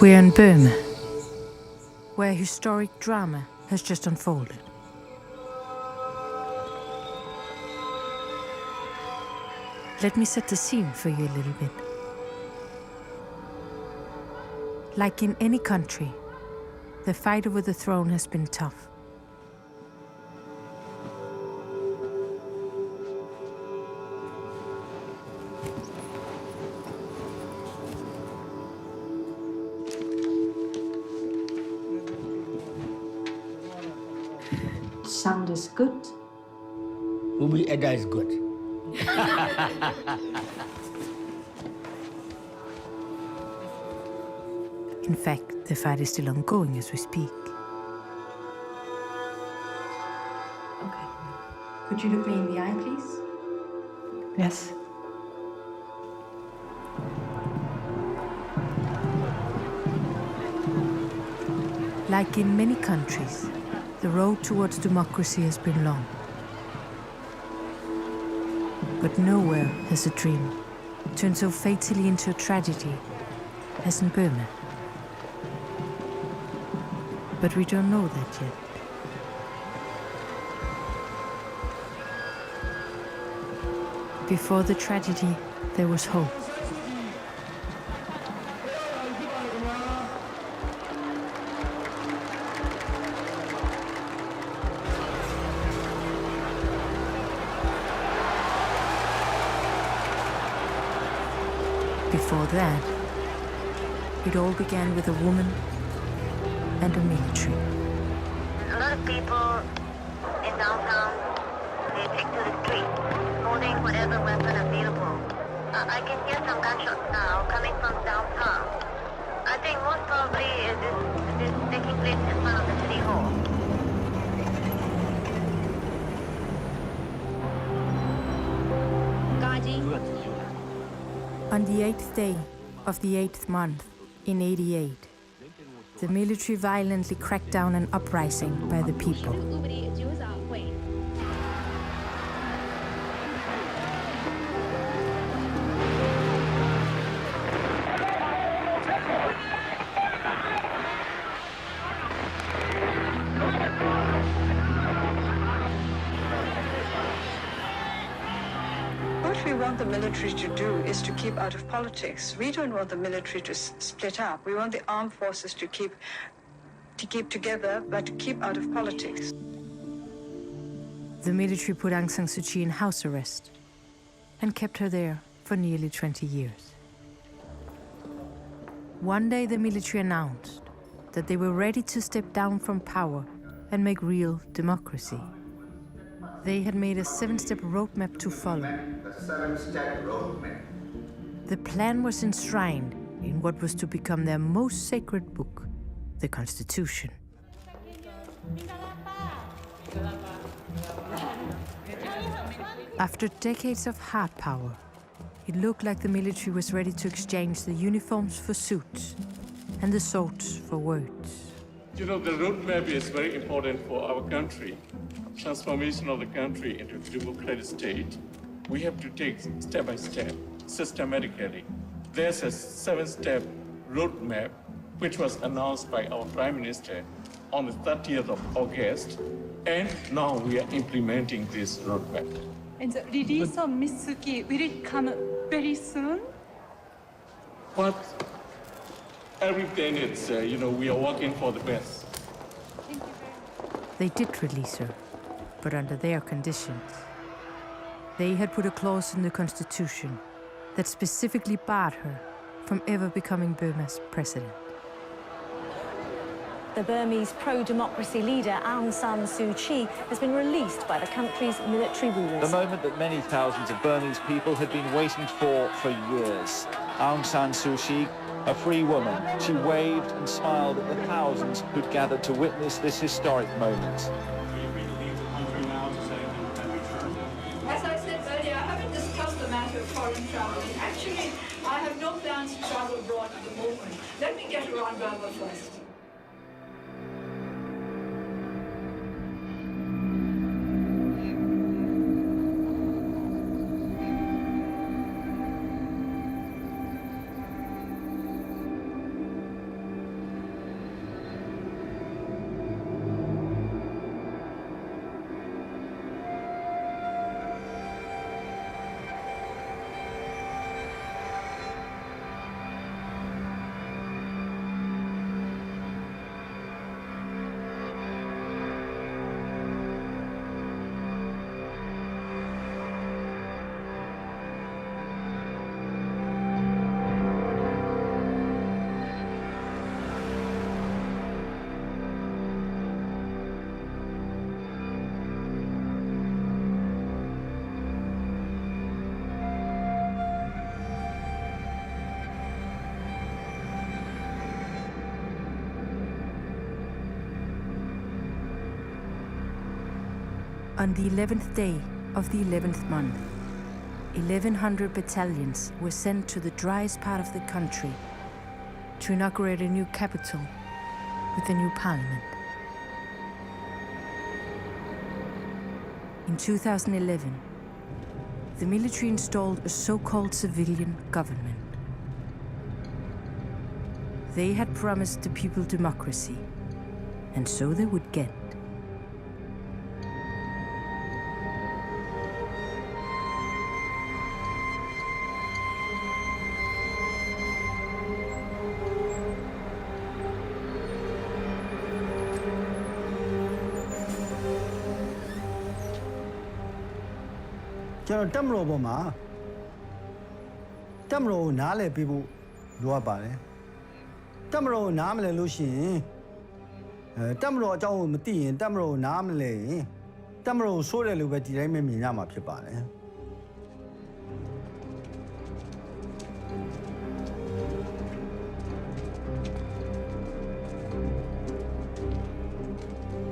We're in Burma, where historic drama has just unfolded. Let me set the scene for you a little bit. Like in any country, the fight over the throne has been tough. Sound is good. Ubi Eda is good. In fact, the fight is still ongoing as we speak. Okay. Could you look me in the eye, please? Yes. Like in many countries, the road towards democracy has been long. But nowhere has a dream turned so fatally into a tragedy as in Burma. But we don't know that yet. Before the tragedy, there was hope. Before that, it all began with a woman and a military. A lot of people in downtown, they take to the street, holding whatever weapon available. I can hear some gunshots now coming from downtown. I think most probably this is taking place in front of the city hall. On the 8th day of the 8th month in 88, the military violently cracked down an uprising by the people. What we want the military to do is to keep out of politics. We don't want the military to split up. We want the armed forces to keep together, but to keep out of politics. The military put Aung San Suu Kyi in house arrest and kept her there for nearly 20 years. One day the military announced that they were ready to step down from power and make real democracy. They had made a 7-step roadmap to follow. The 7-step roadmap. The plan was enshrined in what was to become their most sacred book, the Constitution. After decades of hard power, it looked like the military was ready to exchange the uniforms for suits and the swords for words. You know, the roadmap is very important for our country. Transformation of the country into a democratic state. We have to take step by step, systematically. There's a 7-step roadmap which was announced by our Prime Minister on the 30th of August, and now we are implementing this roadmap. And the release of Miss Suu Kyi, will it come very soon? But everything, it's, we are working for the best. They did release her, but under their conditions. They had put a clause in the Constitution that specifically barred her from ever becoming Burma's president. The Burmese pro-democracy leader Aung San Suu Kyi has been released by the country's military rulers. The moment that many thousands of Burmese people had been waiting for years. Aung San Suu Kyi, a free woman, she waved and smiled at the thousands who'd gathered to witness this historic moment. As I said earlier, I haven't discussed the matter of foreign travel. Actually, I have no plans to travel abroad at the moment. Let me get around Burma first. On the 11th day of the 11th month, 1,100 battalions were sent to the driest part of the country to inaugurate a new capital with a new parliament. In 2011, the military installed a so-called civilian government. They had promised the people democracy, and so they would get. Temro Boma Temro Nale people Luabare Temro Namle Lucien Temro Joe Mati and Temro Namle Temro Sole Lubeti Minama Pipare.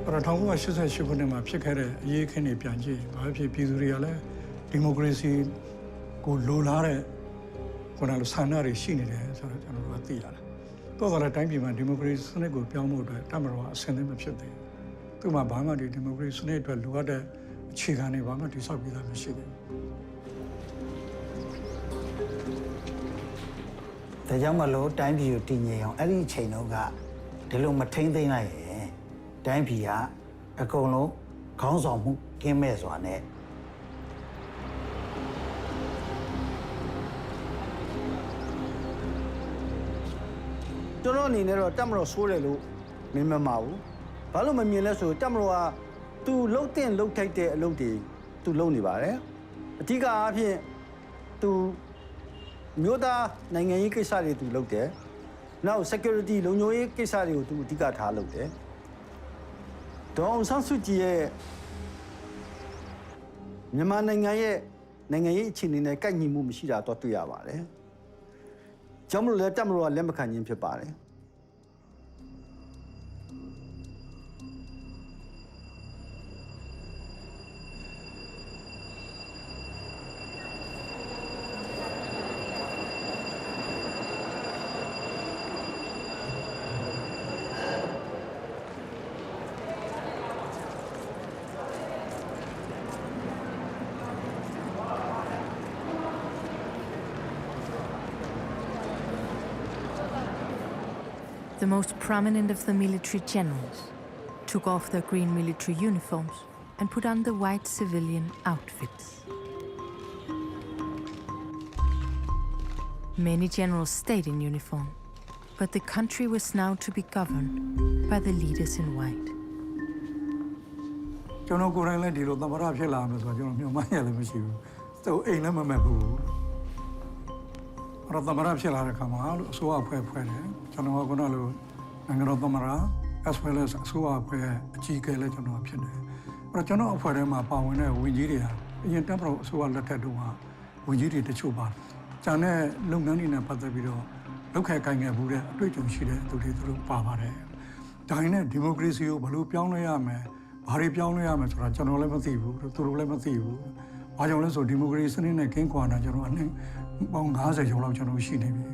Ratonga says she put him up, check her, ye can be Pianji, Pizuriale, democracy, good Lulare, when I was Sanari, she needed a Todo the time, my democracy, good Piamo, Tamara, send them a shit. To my Bama, the democracy, to Luada, Chigani Bama, to stop with the machine. The young low time you tinny on any chain of that. The low maintain the night. Time Pia, a colo, council, came as one. Don't need a Tamro Sorelu, Mimau. Paloma Mileso, Tamroa, two low ten located Lodi, to Lonely Bare. A Tiga here to Yoda, Nanga Kesari to look there. Now security, Lono Kesari to Tiga Halo there. Aung San Suu Kyi Myanmarနိုင်ငံရေးအခြေအနေနဲ့ကိုက်ညီမှုမရှိတာတော့တွေ့ရပါတယ်။ကြောင့်မလို့လဲတက်မလို့ကလက်မခံခြင်းဖြစ်ပါတယ်။ The most prominent of the military generals took off their green military uniforms and put on the white civilian outfits. Many generals stayed in uniform, but the country was now to be governed by the leaders in white. As well as Sua, Chica Legend of Pine. But Jono for them are power, Wingiria, in Temple Sua Latadua, Wingi the Chuba. Jane, Lungan in a Patavido, look at Kanga Buddha, Twitchum Shide to the through Pavare. Dine, democracy, Balu Pianoyame, Harry Pianoyame, Rajano Lemathivu, Turu Lemathivu. I also democracy in a King Kwana, Jonan, Bongaza, Jolajano Shine.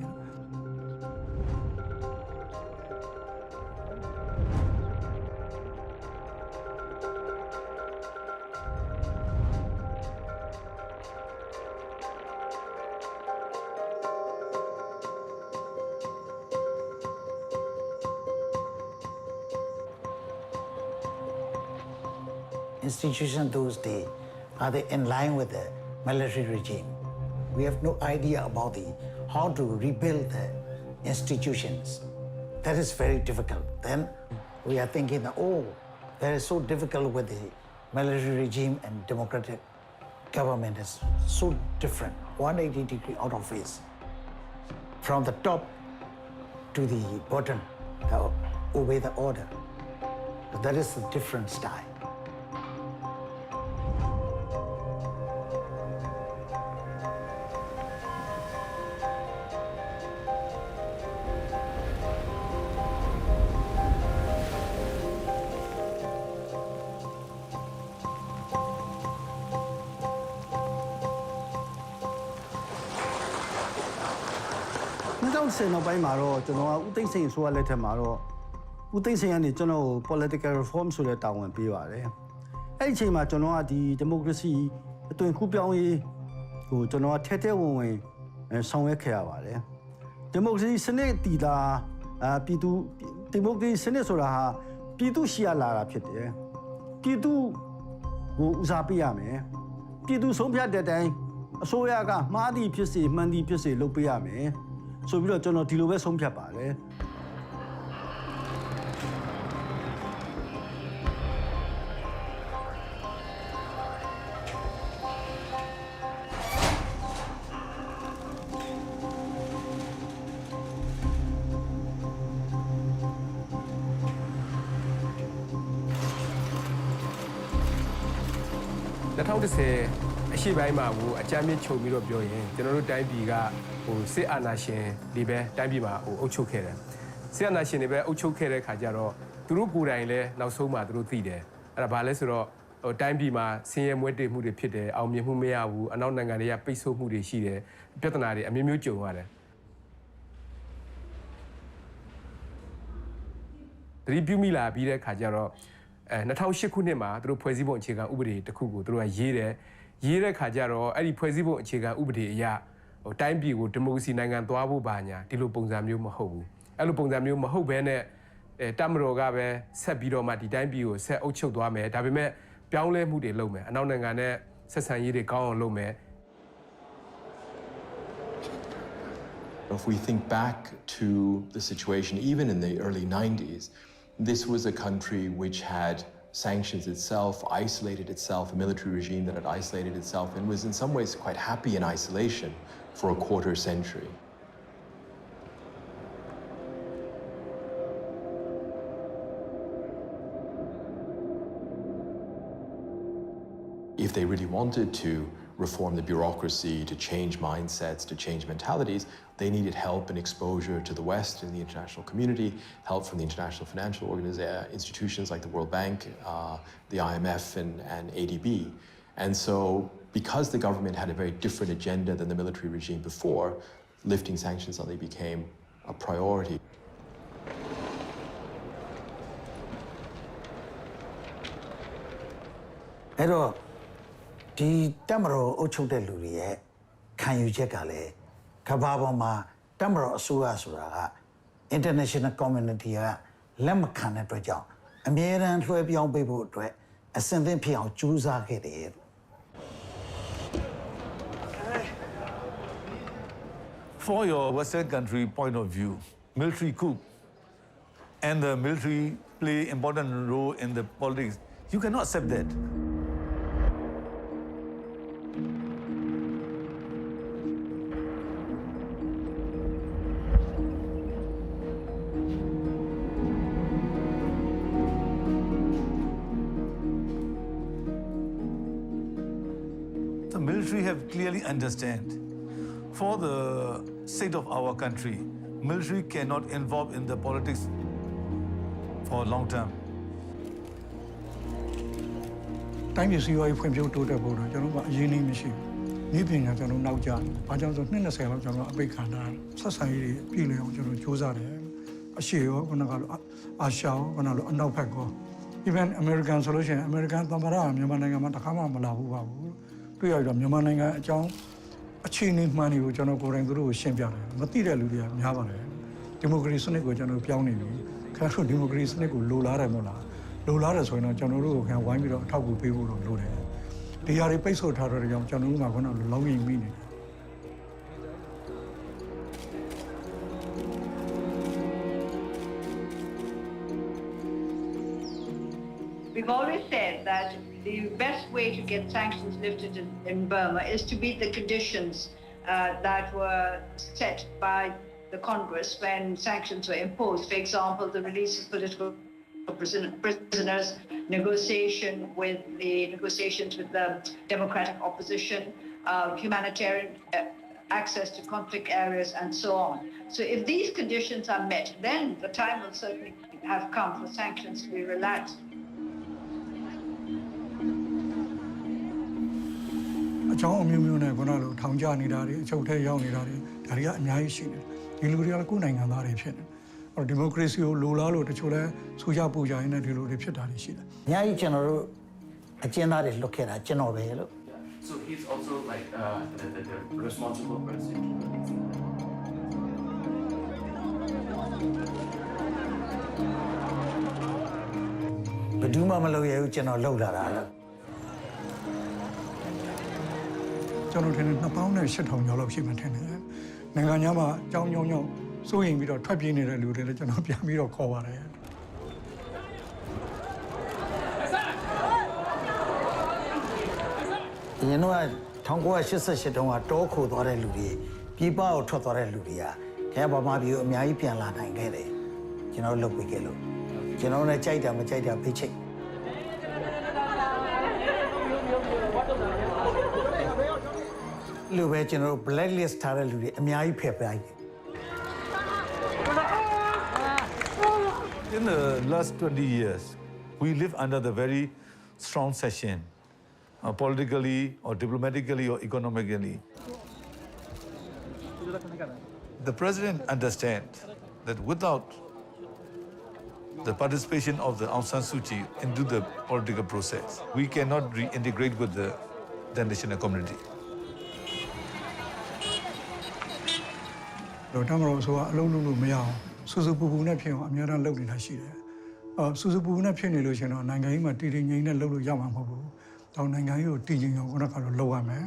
Institutions those days, are they in line with the military regime? We have no idea about how to rebuild the institutions. That is very difficult. Then we are thinking that, that is so difficult with the military regime and democratic government is so different, 180 degrees out of phase. From the top to the bottom, obey the order. That is a different style. 2010နောက်ပိုင်းမှာတော့ကျွန်တော်ကဦးသိန်းစိန်ဆိုရလက်ထက်မှာတော့ဦးသိန်းစိန်ကနေကျွန်တော်ကို political reform ဆိုတဲ့တာဝန်ပေးပါတယ်အဲ့ဒီအချိန်မှာကျွန်တော်ကဒီ democracy အသွင်ကူးပြောင်းရေးကိုကျွန်တော်ကထဲထဲဝင်ဝင်ဆောင်ရွက်ခဲ့ရပါတယ် democracy စနစ်တည်တာပြည်သူ democracy စနစ်ဆိုတာဟာပြည်သူရှိရလာတာဖြစ်တယ်ပြည်သူကိုဦးစားပေးရမယ်ပြည်သူဆုံးဖြတ်တဲ့အတိုင်းအစိုးရကမှားသည်ဖြစ်စေမှန်သည်ဖြစ်စေလုပ်ပေးရမယ်ဆိုပြီးတော့ကျွန်တော်ဒီလိုပဲဆုံးဖြတ်ပါတယ်2010အရှိပိုင်းမှာအကြမ်းမြင့်ချုပ်ပြီးတော့ပြောရင်ကျွန်တော်တို့တိုင်းပြည်ကစစ်အာဏာရှင်တွေပဲတိုင်းပြည်မှာအုပ်ချုပ်ခဲ့တယ်စစ်အာဏာရှင်တွေပဲအုပ်ချုပ်ခဲ့တဲ့ခါကျတော့သူတို့ကိုယ်တိုင်လည်းနောက်ဆုံးမှာသူတို့သိတယ်အဲ့ဒါဘာလဲဆိုတော့တိုင်းပြည်မှာဆင်းရဲမွဲတေမှုတွေဖြစ်တယ်အောင်မြင်မှုမရဘူးအနောက်နိုင်ငံတွေကပိတ်ဆို့မှုတွေရှိတယ်ပြဿနာတွေအမျိုးမျိုးကြုံရတယ်သတိပြုမိလာပြီးတဲ့ခါကျတော့2008ခုနှစ်မှာသူတို့ဖွဲ့စည်းပုံအခြေခံဥပဒေတစ်ခုကိုသူတို့ကရေးတဲ့ခါကျတော့အဲ့ဒီဖွဲ့စည်းပုံအခြေခံဥပဒေအရတိုင်းပြည်ကိုဒီမိုကရေစီနိုင်ငံသွားဖို့ပါညာဒီလိုပုံစံမျိုးမဟုတ်ဘူးအဲ့လိုပုံစံမျိုးမဟုတ်ဘဲနဲ့တပ်မတော်ကပဲဆက်ပြီးတော့မှဒီတိုင်းပြည်ကိုဆက်အုပ်ချုပ်သွားမယ်ဒါပေမဲ့ပြောင်းလဲမှုတွေလုပ်မယ်အနောက်နိုင်ငံနဲ့ဆက်ဆံရေးတွေကောင်းအောင်လုပ်မယ် If we think back to the situation even in the early 90s this was a country which had sanctions itself, isolated itself, a military regime that had isolated itself and was in some ways quite happy in isolation for a quarter century. If they really wanted to reform the bureaucracy, to change mindsets, to change mentalities, they needed help and exposure to the West and the international community, help from the international financial institutions like the World Bank, the IMF and ADB. And so because the government had a very different agenda than the military regime before, lifting sanctions suddenly became a priority. Hello. ဒီတက်မတော်အုပ်ချုပ်တဲ့လူတွေရဲ့ခံယူချက်ကလည်းကမ္ဘာပေါ်မှာတက်မတော်အစိုးရဆိုတာက international community ကလက်မခံတဲ့အတွက်ကြောင့်အမြဲတမ်းလွှဲပြောင်းပေးဖို့အတွက်အစဉ်သင့်ဖြစ်အောင်ကြိုးစားခဲ့တယ် For your Western country point of view, military coup and the military play important role in the politics, you cannot accept that. The military have clearly understand. For the sake of our country, military cannot involve in the politics for long term. တိုင်းပြည်စီးပွားရေးဖွံ့ဖြိုးတိုးတက်ဖို့တော့ကျွန်တော်ကအရင်းနှီးမရှိဘူး။ဒီပညာကျွန်တော်နောက်ကျတယ်။ဘာကြောင့်ဆို20လောက်ကျွန်တော်အပိတ်ခံတာဆက်ဆံရေးတွေပြည်လည်အောင်ကျွန်တော်စူးစမ်းတယ်။အရှေ့ရောခုနကတော့အာရှရောခုနကတော့အနောက်ဘက်ကော even American ဆိုလို့ရှိရင် American သမ္မတမြန်မာနိုင်ငံမှာတခါမှမလာဘူးပါဘူး။တွေ့ရတော့မြန်မာနိုင်ငံအကြောင်းအခြေအနေမှန်တွေကိုကျွန်တော်ကိုယ်တိုင်သူတို့ကိုရှင်းပြတယ်။မသိတဲ့လူတွေကများပါတယ်။ဒီမိုကရေစီစနစ်ကိုကျွန်တော်ပြောင်းနေပြီ။ခင်ဗျားတို့ဒီမိုကရေစီစနစ်ကိုလိုလားတယ်မဟုတ်လား။လိုလားတယ်ဆိုရင်တော့ကျွန်တော်တို့ကိုခင်ဗျားဝိုင်းပြီးတော့အထောက်အကူပေးဖို့တော့လိုတယ်။ဒီဟာတွေပိတ်ဆို့ထားတဲ့ကြောင့်ကျွန်တော်တို့ကခုနကလောင်းရင်မိနေတယ်။ We've always said that the best way to get sanctions lifted in Burma is to meet the conditions that were set by the Congress when sanctions were imposed. For example, the release of political prisoners, negotiations with the democratic opposition, humanitarian access to conflict areas, and so on. So if these conditions are met, then the time will certainly have come for sanctions to be relaxed. အကြောင်းအမျိုးမျိုးနဲ့ခုနလိုထောင်ကျနေတာတွေအချုပ်ထဲရောက်နေတာတွေဒါတွေကအများကြီးရှိတယ် ဒီလူတွေကကိုယ်နိုင်ငံသားတွေဖြစ်နေအဲ့တော့ဒီမိုကရေစီကိုလိုလားလို့တချို့လဲစူးကြပူကြရင်းနဲ့ဒီလိုတွေဖြစ်တာတွေရှိတယ် အများကြီးကျွန်တော်တို့အကျဉ်းသားတွေလွတ်ခဲ့တာကျွန်တော်ပဲလို့ So he's also like the responsible person. ဘယ်သူမှမလုပ်ရဘူးကျွန်တော်လုပ်လာတာလို့ ကျွန်တော်ထင်တယ်28,000ကျော်လောက်ရှိမှထင်တယ်နိုင်ငံခြားမှာကြောင်းစိုးရင်ပြီးတော့ထွက်ပြေးနေတဲ့လူတွေလည်းကျွန်တော်ပြန်ပြီးတော့ခေါ်ပါတယ် ဒီနေ့က1988တုန်းကတောခိုသွားတဲ့လူတွေပြည်ပကိုထွက်သွားတဲ့လူတွေကခဲဗမာပြည်ကိုအများကြီးပြန်လာနိုင်ခဲ့တယ်ကျွန်တော်လုပ်ပေးခဲ့လို့ကျွန်တော်လည်းကြိုက်တာမကြိုက်တာဖိတ်ချိတ်လူပဲကျွန်တော် blacklist ထားတဲ့လူတွေအများကြီးဖယ်ပလိုက်တယ် In the last 20 years, we live under the very strong session, politically or diplomatically or economically. The president understands that without the participation of the Aung San Suu Kyi into the political process, we cannot reintegrate with the international community. တော့တမတော်ဆိုအလုံးလုံးလို့မရအောင်စူးစူးပူပူနဲ့ဖြစ်အောင်အများအားလုပ်နေတာရှိတယ်စူးစူးပူပူနဲ့ဖြစ်နေလို့ရှင်တော့နိုင်ငံရေးမှာတည်တည်ငြိမ်နဲ့လုပ်လို့ရမှာမဟုတ်ဘူးတော့နိုင်ငံရေးကိုတည်ငြိမ်အောင်ခုနကတော့လုပ်ရမယ်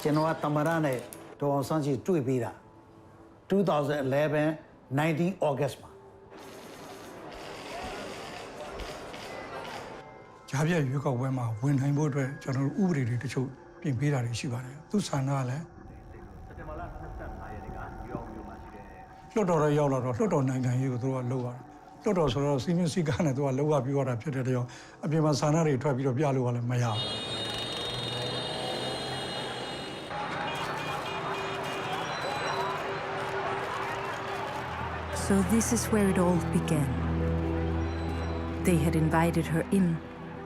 ကျွန်တော်ကတမရနဲ့ဒေါ်အောင်ဆန်းစုကြည်တွေ့ပြီးတာ2011 19 August မှာ ကြားပြရွေးကောက်ပွဲမှာဝင်နိုင်ဖို့အတွက်ကျွန်တော်တို့ဥပဒေတွေတချို့ပြင်ပေးတာတွေရှိပါတယ်သူဆန္ဒကလည်းလွှတ်တော်ရရောက်လာတော့လွှတ်တော်နိုင်ငံရေးကိုသူကလုပ်ရတာလွှတ်တော်ဆိုတော့စီမင်းစည်းကမ်းနဲ့သူကလောက်ရပြီးတော့ဖြစ်တဲ့တရောအပြင်မှာဆန္ဒတွေထွက်ပြီးတော့ပြလို့ကလည်းမရဘူး So this is where it all began. They had invited her in,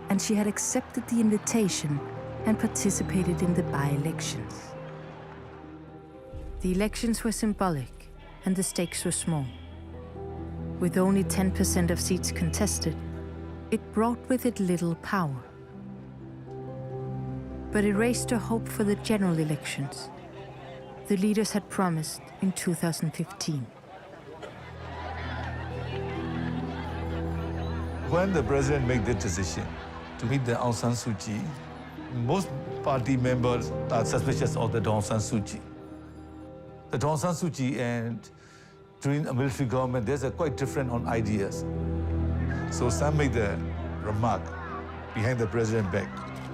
and she had accepted the invitation and participated in the by-elections. The elections were symbolic, and the stakes were small. With only 10% of seats contested, it brought with it little power. But it raised a hope for the general elections the leaders had promised in 2015. When the president made the decision to meet the Aung San Suu Kyi, most party members are suspicious of the Aung San Suu Kyi. The Aung San Suu Kyi and during a military government, there's a quite different on ideas. So some made the remark behind the president back.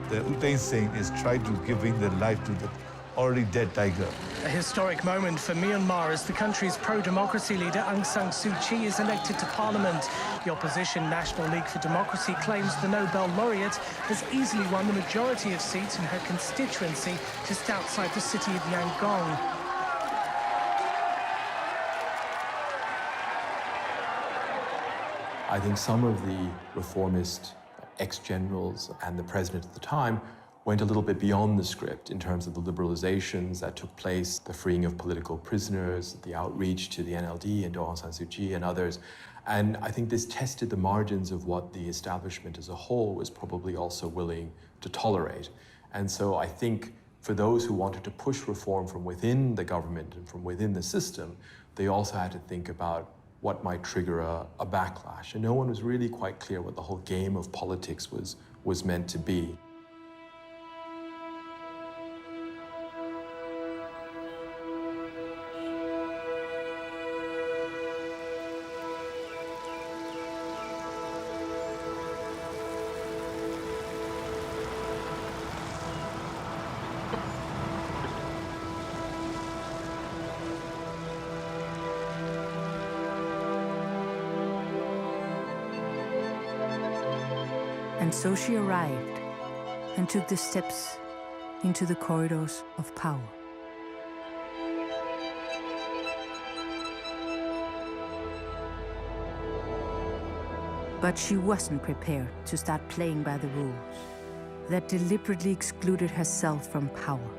The Utain Singh is trying to give in the life to the already dead tiger. A historic moment for Myanmar as the country's pro-democracy leader Aung San Suu Kyi is elected to parliament. The opposition National League for Democracy claims the Nobel laureate has easily won the majority of seats in her constituency just outside the city of Yangon. I think some of the reformist ex-generals and the president at the time went a little bit beyond the script in terms of the liberalizations that took place, the freeing of political prisoners, the outreach to the NLD and Aung San Suu Kyi and others. And I think this tested the margins of what the establishment as a whole was probably also willing to tolerate. And so I think for those who wanted to push reform from within the government and from within the system, they also had to think about what might trigger a backlash. And no one was really quite clear what the whole game of politics was meant to be. And so she arrived and took the steps into the corridors of power. But she wasn't prepared to start playing by the rules that deliberately excluded herself from power.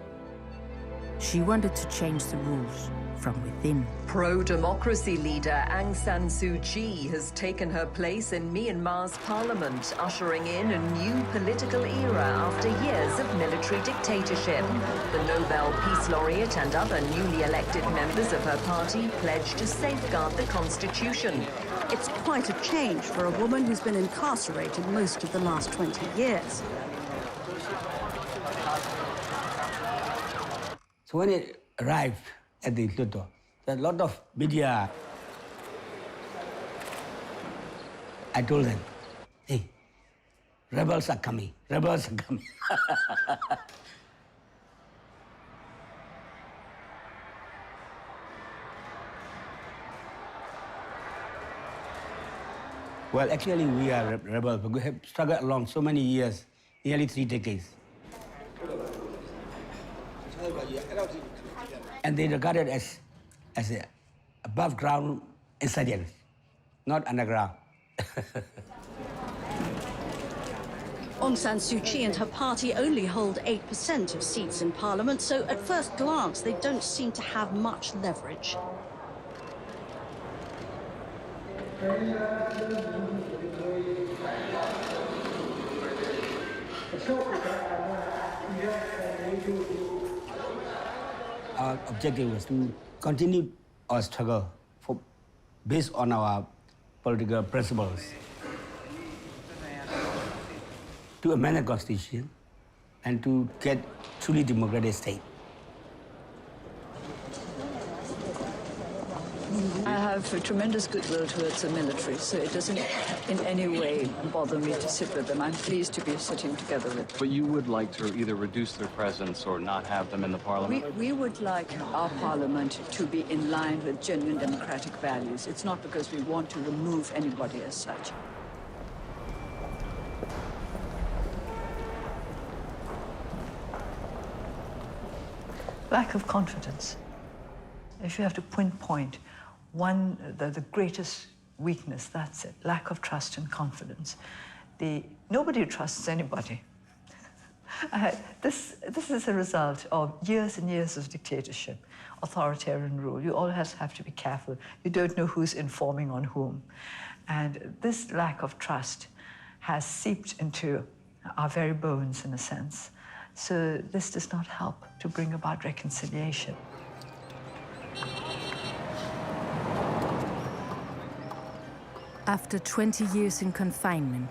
She wanted to change the rules from within. Pro-democracy leader Aung San Suu Kyi has taken her place in Myanmar's parliament, ushering in a new political era after years of military dictatorship. The Nobel Peace Laureate and other newly elected members of her party pledged to safeguard the constitution. It's quite a change for a woman who's been incarcerated most of the last 20 years. So when it arrived at the Luto, a lot of media, I told them, hey, rebels are coming, rebels are coming. Well, actually, we are rebels, but we have struggled along so many years, nearly 3 decades. And they regard it as a above ground insurgents, not underground. Aung San Suu Kyi and her party only hold 8% of seats in parliament, so at first glance they don't seem to have much leverage. Our objective was to continue our struggle based on our political principles, to amend the constitution and to get truly democratic state. I have a tremendous goodwill towards the military, so it doesn't in any way bother me to sit with them. I'm pleased to be sitting together with them. But you would like to either reduce their presence or not have them in the parliament? We would like our parliament to be in line with genuine democratic values. It's not because we want to remove anybody as such. Lack of confidence. If you have to pinpoint the greatest weakness, that's it. Lack of trust and confidence. Nobody trusts anybody. This is a result of years and years of dictatorship, authoritarian rule. You always have to be careful. You don't know who's informing on whom. And this lack of trust has seeped into our very bones, in a sense. So this does not help to bring about reconciliation. After 20 years in confinement,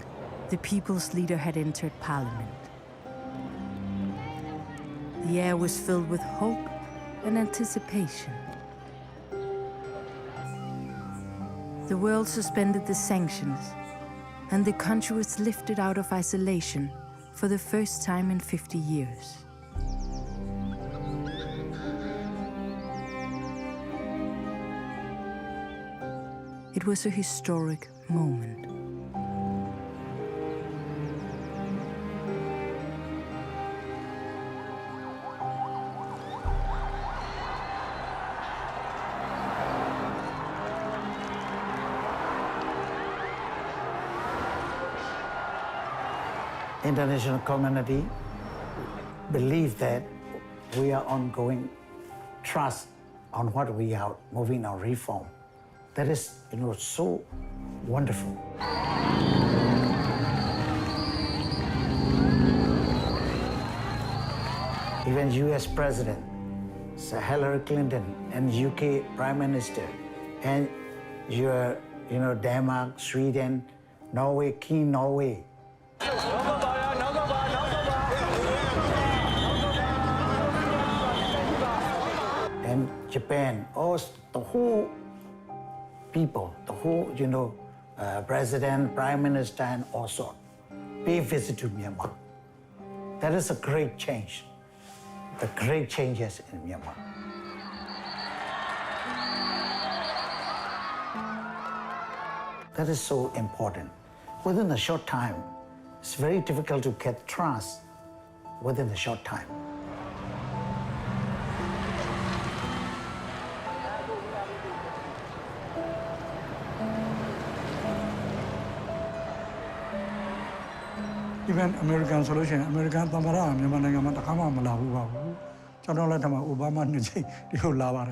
the people's leader had entered parliament. The air was filled with hope and anticipation. The world suspended the sanctions, and the country was lifted out of isolation for the first time in 50 years. It was a historic moment. International community believe that we are ongoing trust on what we are moving on reform. That is, so wonderful. Even U.S. President, Sir Hillary Clinton, and UK Prime Minister, and your, Denmark, Sweden, Norway, King Norway. And Japan, the whole people, the whole, president, prime minister, and also pay visit to Myanmar. That is a great change, the great changes in Myanmar. That is so important. Within a short time, it's very difficult to get trust within a short time. Even American solution, American Tamara, Yamananga Matakama, Malabu, Chanola Obama, Niji, you lava.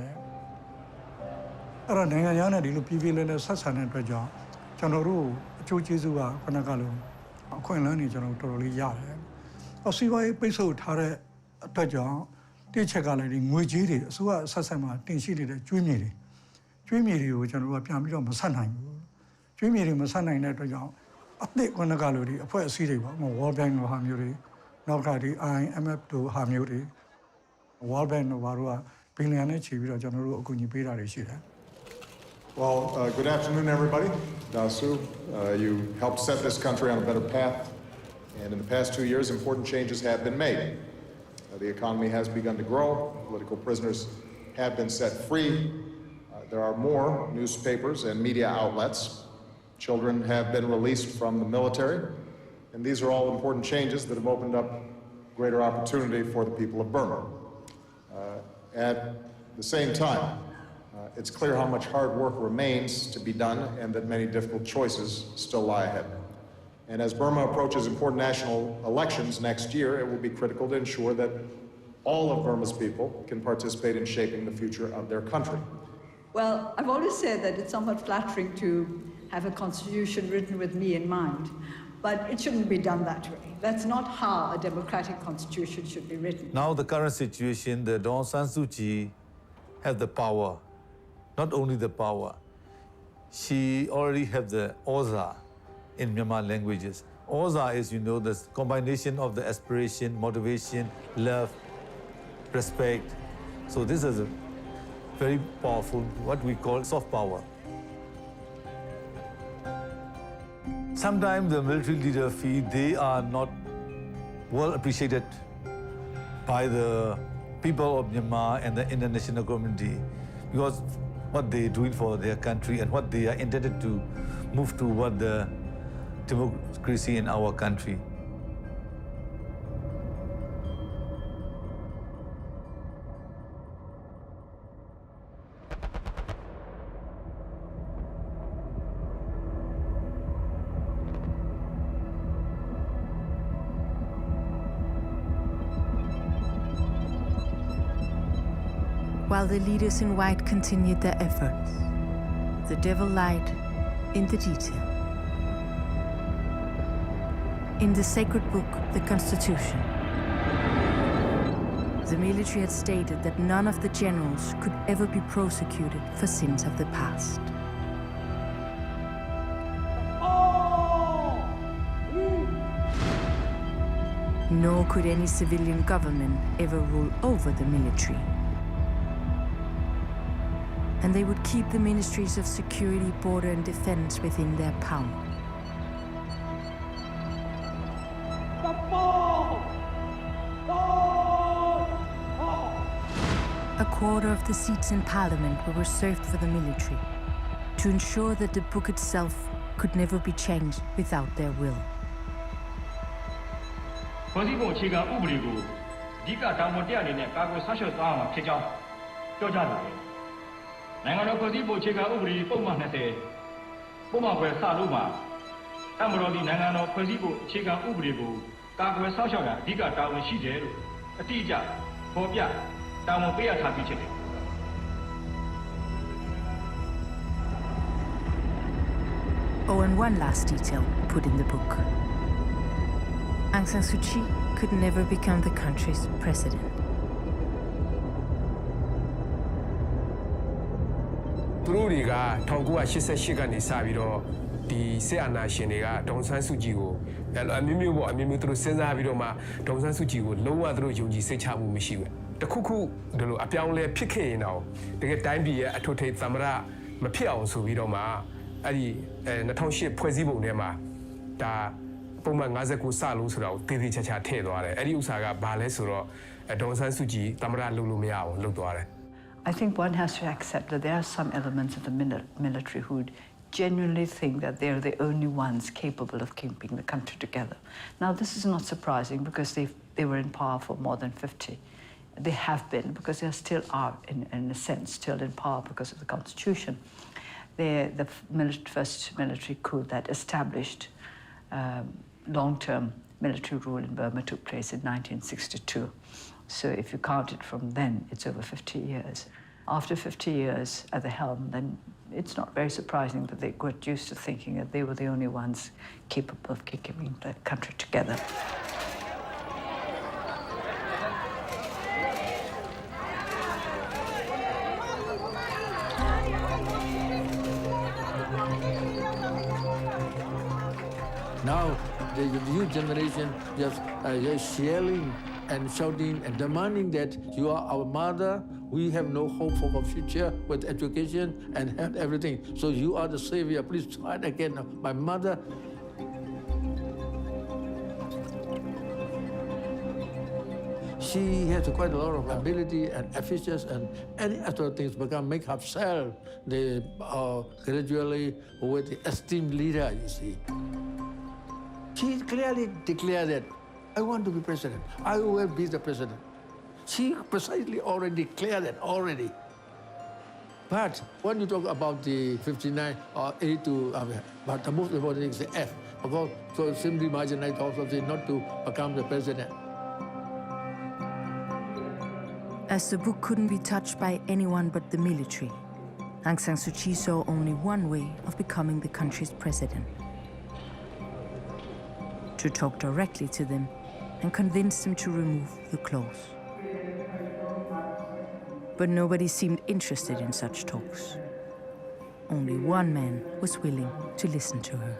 အဲ့တော့နိုင်ငံခြားနဲ့ဒီလိုပြည်လဲဆက်ဆံတဲ့အတွက်ကြောင့်ကျွန်တော်တို့အကျိုးကျေးဇူးကခဏကလုံးအခွင့်အလမ်းတွေကျွန်တော်တော်တော်လေးရတယ်။စီးပွားရေးပိတ်ဆို့ထားတဲ့အတွက်ကြောင့်တိချက်ကလည်းဒီငွေကြေးတွေအစိုးရဆက်ဆက်မှာတင်ရှိနေတဲ့ကျွေးမြေတွေကိုကျွန်တော်တို့ကပြန်ပြီးတော့မဆက်နိုင်ဘူး။ကျွေးမြေတွေမဆက်နိုင်တဲ့အတွက်ကြောင့်အသစ်ခဏကလုံးဒီအဖွဲ့အစည်းတွေပေါ့။ World Bank လိုဟာမျိုးတွေနောက်ကဒီ IMF တို့ဟာမျိုးတွေ World Bank တို့ဘာလို့ကဘီလီယံနဲ့ချီပြီးတော့ကျွန်တော်တို့အကူအညီပေးတာတွေရှိတယ်။ Well, good afternoon, everybody. Dasu, you helped set this country on a better path, and in the past 2 years, important changes have been made. The economy has begun to grow. Political prisoners have been set free. There are more newspapers and media outlets. Children have been released from the military, and these are all important changes that have opened up greater opportunity for the people of Burma. At the same time, it's clear how much hard work remains to be done and that many difficult choices still lie ahead. And as Burma approaches important national elections next year, it will be critical to ensure that all of Burma's people can participate in shaping the future of their country. Well, I've always said that it's somewhat flattering to have a constitution written with me in mind, but it shouldn't be done that way. That's not how a democratic constitution should be written. Now the current situation, the Aung San Suu Kyi have the power. Not only the power, she already have the Oza in Myanmar languages. Oza is, you know, the combination of the aspiration, motivation, love, respect. So this is a very powerful, what we call soft power. Sometimes the military leaders feel they are not well appreciated by the people of Myanmar and the international community because what they're doing for their country and what they are intended to move toward the democracy in our country. While the leaders in white continued their efforts, the devil lied in the detail. In the sacred book, the Constitution, the military had stated that none of the generals could ever be prosecuted for sins of the past. Nor could any civilian government ever rule over the military. And they would keep the ministries of security, border and defense within their power. A quarter of the seats in parliament were reserved for the military to ensure that the book itself could never be changed without their will. Oh, and one last detail put in the book. Aung San Suu Kyi could never become the country's president. Through the 1988ကနေစပြီးတော့ဒီစစ်အာဏာရှင်တွေကဒေါ်အောင်ဆန်းစုကြည်ကိုအမျိုးမျိုးသူတို့စဉ်းစားပြီးတော့မှဒေါ်အောင်ဆန်းစုကြည်ကိုလုံးဝသူတို့ယုံကြည်စိတ်ချမှုမရှိဘူးတခုခုဒီလိုအပြောင်းလဲဖြစ်ခဲ့ရင်တော့တကယ်တိုင်းပြည်ရဲ့အထွတ်ထိပ်သမ္မတမဖြစ်အောင်ဆိုပြီးတော့မှအဲ့ဒီ2008ဖွဲ့စည်းပုံထဲမှာဒါပုံမှန်59စလုံးဆိုတာကိုတည်တည်ချာချာထည့်သွားတယ်အဲ့ဒီဥစ္စာကဘာလဲဆိုတော့ဒေါ်အောင်ဆန်းစုကြည်သမ္မတလုပ်လို့မရအောင်လုပ်သွားတယ် I think one has to accept that there are some elements of the military who genuinely think that they're the only ones capable of keeping the country together. Now, this is not surprising because they were in power for more than 50. They have been because they still are, in a sense, still in power because of the Constitution. They're the first military coup that established long-term military rule in Burma took place in 1962. So if you count it from then, it's over 50 years. after 50 years at the helm, then it's not very surprising that they got used to thinking that they were the only ones capable of keeping the country together. Now, the new generation just yelling and shouting and demanding that you are our mother. We have no hope for our future with education and health, everything. So you are the savior. Please fight again, my mother. She has quite a lot of ability and efficiency and any other things, but can make herself gradually with the esteemed leader, you see. She clearly declared that, I want to be president. I will be the president. She precisely already declared that already. But when you talk about the 59 or 82, but the most important thing is the F, because so simply marginalized also not to become the president. As the book couldn't be touched by anyone but the military, Aung San Suu Kyi saw only one way of becoming the country's president: to talk directly to them and convince them to remove the clause. But nobody seemed interested in such talks. Only one man was willing to listen to her.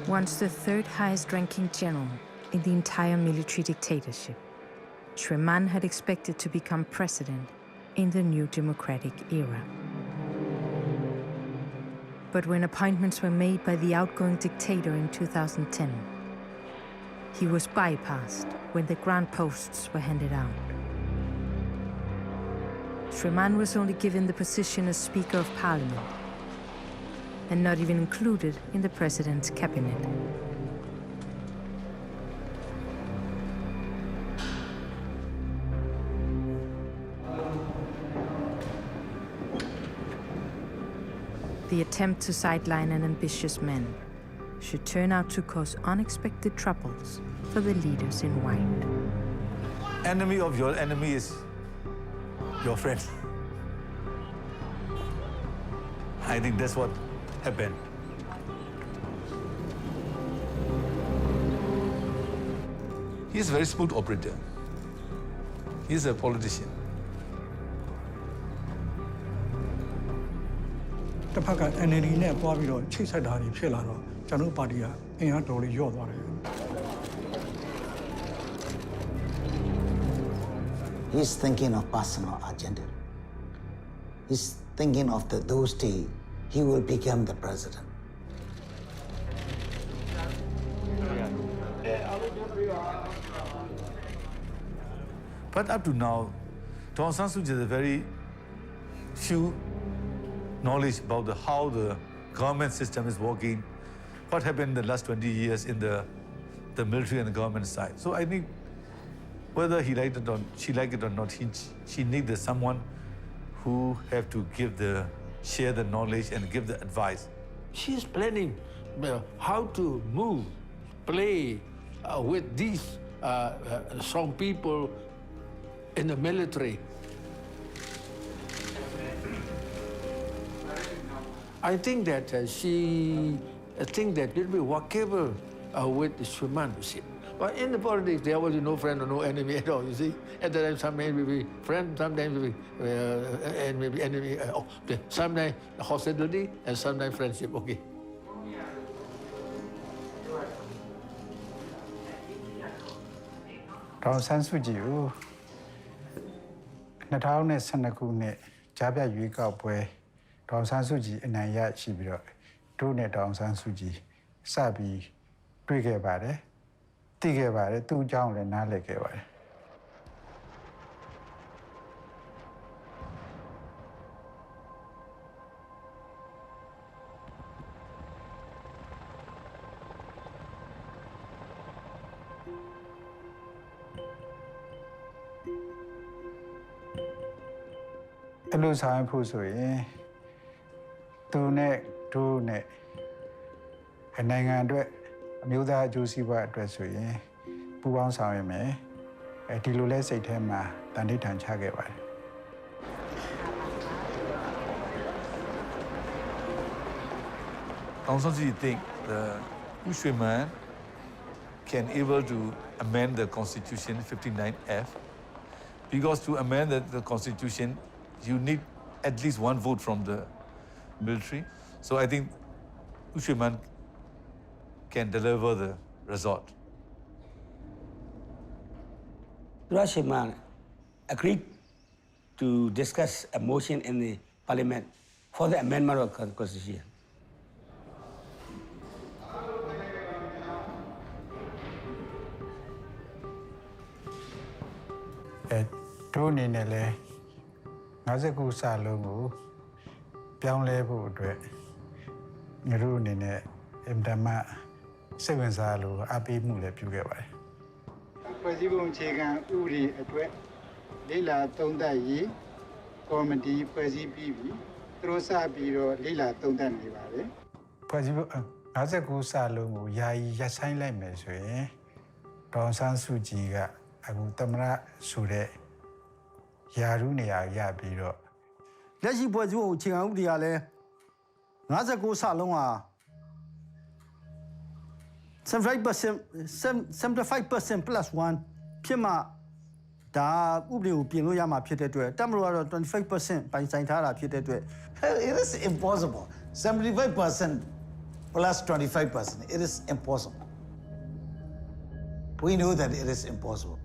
Once the third highest ranking general in the entire military dictatorship, Sri Man had expected to become president in the new democratic era. But when appointments were made by the outgoing dictator in 2010, he was bypassed when the grand posts were handed out. Sri Man was only given the position as Speaker of Parliament, and not even included in the president's cabinet. The attempt to sideline an ambitious man should turn out to cause unexpected troubles for the leaders in white. Enemy of your enemy is your friend. I think that's what happened. He's a very smooth operator. He's a politician. တစ်ဖက်က NLD နဲ့ပွားပြီးတော့ချိတ်ဆက်တာတွေဖြစ်လာတော့ကျွန်တော်ပါတီကအင်အားတော်လေးညော့သွားတယ် He's thinking of personal agenda. He's thinking of those days he will become the president. But up to now, Aung San Suu Kyi has a very few knowledge about how the government system is working, what happened in the last 20 years in the military and the government side. So I think whether he liked it or she liked it or not, she needed someone who have to share the knowledge and give the advice. She's planning how to move, play with these strong people in the military. I think that she thinks that it will be workable with the showmanship. But in the politics, there was no friend or no enemy at all, you see. At the time, sometimes we be friend, sometimes we be enemy. Sometimes hostility and sometimes friendship, okay. Aung San Suu Kyi 2012ခုနှစ်ကြားဖြတ်ရွေးကောက်ပွဲဒေါ်အောင်ဆန်းစုကြည်အနိုင်ရရှိပြီးတော့တို့နဲ့ဒေါ်အောင်ဆန်းစုကြည်စပြီးတွေ့ခဲ့ပါတယ်သိခဲ့ပါတယ်သူ့အကြောင်းလည်းနားလည်ခဲ့ပါတယ် အဲ့လိုဆောင်ရွက်ဖို့ဆိုရင်သူနဲ့တို့နဲ့နိုင်ငံအတွက်အမျိုးသားအကျိုးစီးပွားအတွက်ဆိုရင်ပူးပေါင်းဆောင်ရွက်မယ်ဒီလိုလဲစိတ်ထဲမှာတန်ဋိဌာန်ချခဲ့ပါတယ် Aung San Suu Kyi think the Ushuiman can able to amend the Constitution 59F because to amend the Constitution you need at least one vote from the military. So I think Ushuiman can deliver the result. Ushuiman agreed to discuss a motion in the parliament for the amendment of the Constitution. Two in a Nazaku Salogo, Pion Level, Nerun in a Mdama, 7 Salo, Abbey Mule Pugawa. President Chegan Uri at Lila Tonda Yi, Comedy, President Trosa Biro, Lila Tonda Nivare. President Nazaku Salogo, Yai Yasain Lemeswe, Aung San Suu Kyi, Agutamra Sure. Yarunia Yabiro. Let's see what you think of the Ale. Nazaku Salonga 75% plus 1. Pima da Ublu Pino Yama Pietetue. Tamara 25% by Saintara Pietetue. It is impossible. 75% plus 25%. It is impossible. We know that it is impossible.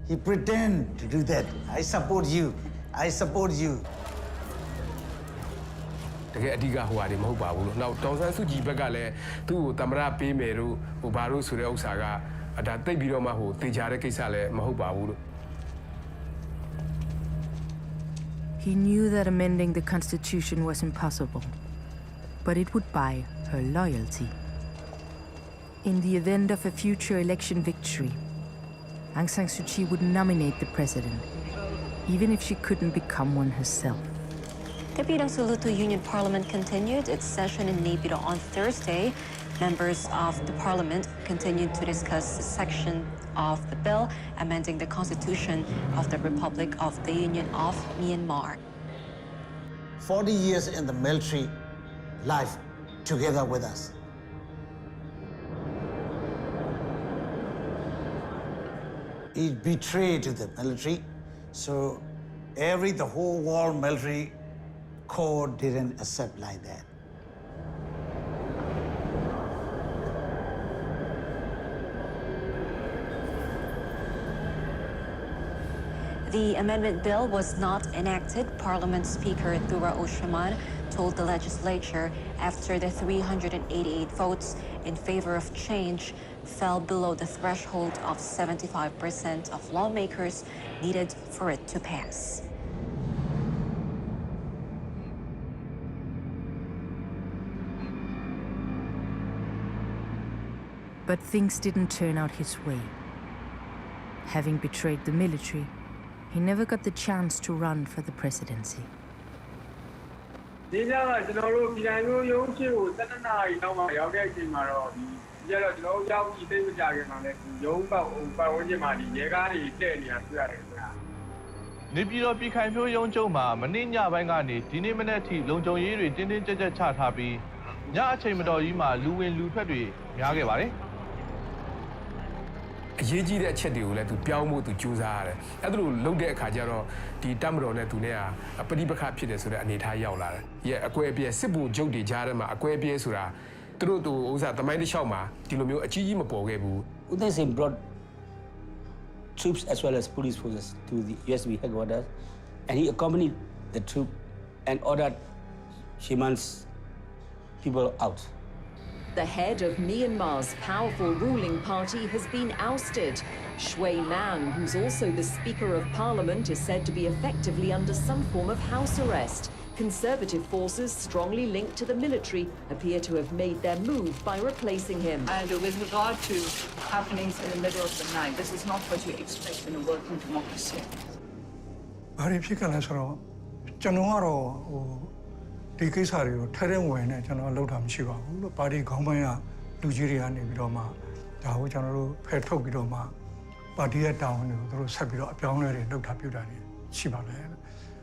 He pretend to do that. I support you. I support you. တကယ်အဓိကဟိုဟာတွေမဟုတ်ပါဘူးလို့နောက်တောင်ဆန်းစုကြည်ဘက်ကလည်းသူ့ကိုတမရပေးမယ်လို့ဟိုဘာလို့ဆိုတဲ့ဥစ္စာကဒါတိတ်ပြီးတော့မှဟိုတေချာတဲ့ကိစ္စလည်းမဟုတ်ပါဘူးလို့ He knew that amending the constitution was impossible, but it would buy her loyalty. In the event of a future election victory, Aung San Suu Kyi would nominate the president, even if she couldn't become one herself. Kapitang Sulutu Union Parliament continued its session in Naypyidaw on Thursday. Members of the parliament continued to discuss the section of the bill amending the constitution of the Republic of the Union of Myanmar. 40 years in the military life together with us. He betrayed the military, so the whole world military corps didn't accept like that. The amendment bill was not enacted. Parliament Speaker Thura Oshaman told the legislature after the 388 votes in favor of change fell below the threshold of 75% of lawmakers needed for it to pass. But things didn't turn out his way. Having betrayed the military, he never got the chance to run for the presidency. Naypyidaw ပြည်ခိုင်ဖြိုးရုံးချုပ်မှာမနေ့ညပိုင်းကနေဒီနေ့မနေ့ထိလုံခြုံရေးတွေတင်းတင်းကြပ်ကြပ်ချထားပြီးညအချိန်မတော်ကြီးမှာလူဝင်လူထွက်တွေများခဲ့ပါတယ် အရေးကြီးတဲ့အချက်တွေကိုလည်းသူပြောင်းဖို့သူကြိုးစားရတယ်။အဲ့ဒါလို့လုပ်တဲ့အခါကျတော့ဒီတပ်မတော်နဲ့သူနဲ့ပဋိပက္ခဖြစ်တယ်ဆိုတဲ့အနေအထားရောက်လာတယ်။ရဲ့အကွဲအပြဲစစ်ဗိုလ်ချုပ်တွေကြားထဲမှာအကွဲအပြဲဆိုတာသူတို့သူဥစားသမိုင်းတစ်လျှောက်မှာဒီလိုမျိုးအကြီးကြီးမပေါ်ခဲ့ဘူး။ Uday Singh brought troops as well as police forces to the USB headquarters and he accompanied the troop and ordered Shiman's people out. The head of Myanmar's powerful ruling party has been ousted. Shui Man, who's also the Speaker of Parliament, is said to be effectively under some form of house arrest. Conservative forces strongly linked to the military appear to have made their move by replacing him. And with regard to happenings in the middle of the night, this is not what you expect in a working democracy. ဘာတွေဖြစ်ကြလဲဆိုတော့ကျွန်တော်ကတော့ဒီကိစ္စတွေကိုထဲထဲဝင်နေကျွန်တော်လောက်တာမရှိပါဘူးလို့ပါတီခေါင်းပိုင်းကလူကြီးတွေကနေပြီးတော့မှဒါကိုကျွန်တော်တို့ဖယ်ထုတ်ပြီးတော့မှပါတီရဲ့တာဝန်တွေကိုသူတို့ဆက်ပြီးတော့အပြောင်းအလဲတွေလုပ်တာပြုတာတွေရှိပါလေ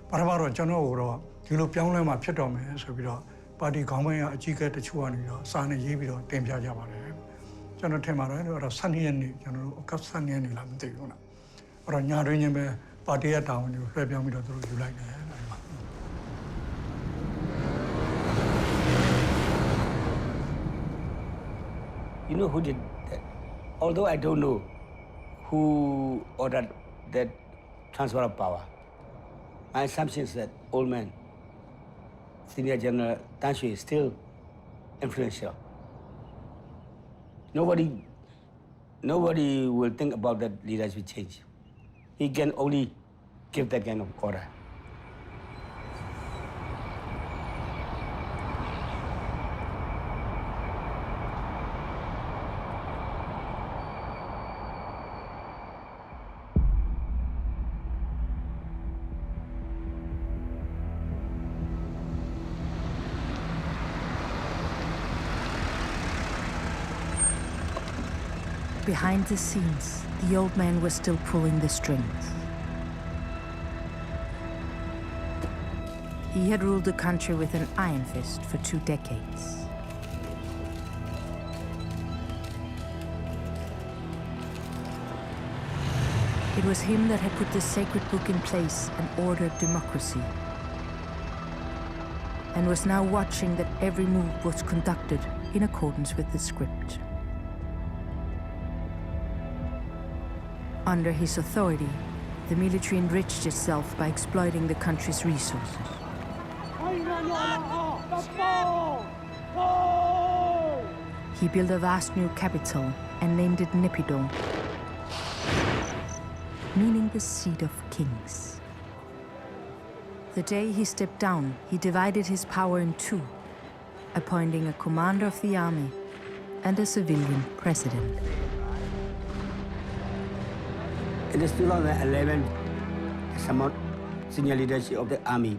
ပထမတော့ကျွန်တော်တို့ဒီလိုပြောင်းလဲမှဖြစ်တော့မယ်ဆိုပြီးတော့ပါတီခေါင်းပိုင်းကအကြီးအကဲတချို့ကနေတော့စာနဲ့ရေးပြီးတော့တင်ပြကြပါတယ်ကျွန်တော်ထင်ပါတယ်အဲ့တော့12ရက်နေ့ကျွန်တော်တို့အကပ်12ရက်နေ့လားမသိဘူးလားအဲ့တော့ညာတွင်ချင်းပဲပါတီရဲ့တာဝန်တွေကိုလွှဲပြောင်းပြီးတော့သူတို့ယူလိုက်တယ် You know who did that? Although I don't know who ordered that transfer of power, my assumption is that old man, Senior General Tan Shui, is still influential. Nobody will think about that leadership change. He can only give that kind of order. Behind the scenes, the old man was still pulling the strings. He had ruled the country with an iron fist for 2 decades. It was him that had put the sacred book in place and ordered democracy, and was now watching that every move was conducted in accordance with the script. Under his authority, the military enriched itself by exploiting the country's resources. He built a vast new capital and named it Naypyidaw, meaning the seat of kings. The day he stepped down, he divided his power in 2, appointing a commander of the army and a civilian president. In 2011, some senior leadership of the army,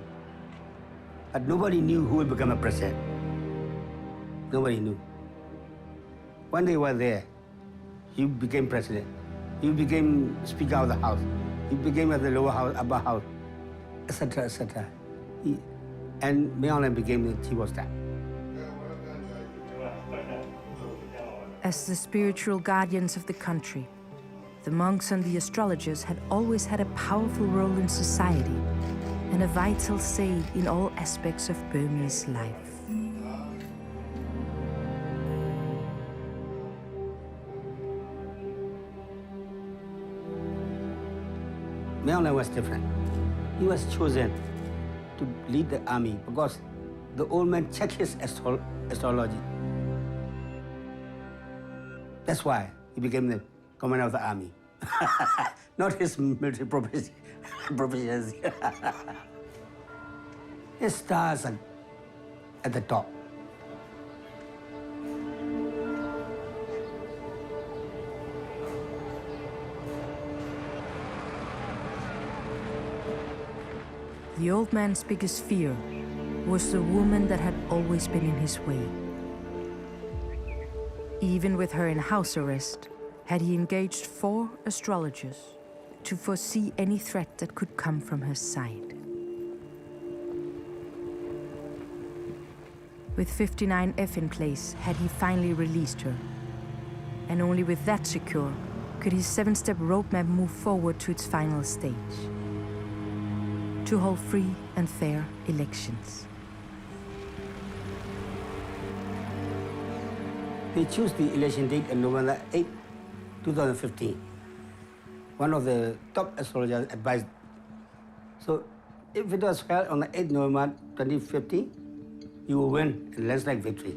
but nobody knew who would become a president. Nobody knew. When they were there, he became president. He became Speaker of the House. He became at the lower house, upper house, etc., etc. And Myanmar became the chief of staff. As the spiritual guardians of the country, the monks and the astrologers had always had a powerful role in society and a vital say in all aspects of Burmese life. Myanmar was different. He was chosen to lead the army because the old man checked his astrology. That's why he became the commander of the army. Not his military proficiency. His stars are at the top. The old man's biggest fear was the woman that had always been in his way. Even with her in house arrest, had he engaged 4 astrologers to foresee any threat that could come from her side. With 59F in place, had he finally released her. And only with that secure could his 7-step roadmap move forward to its final stage, to hold free and fair elections. They chose the election date on November 8, 2015. One of the top astrologers advised. So if it was held on the 8th November 2015, you will win a landslide victory.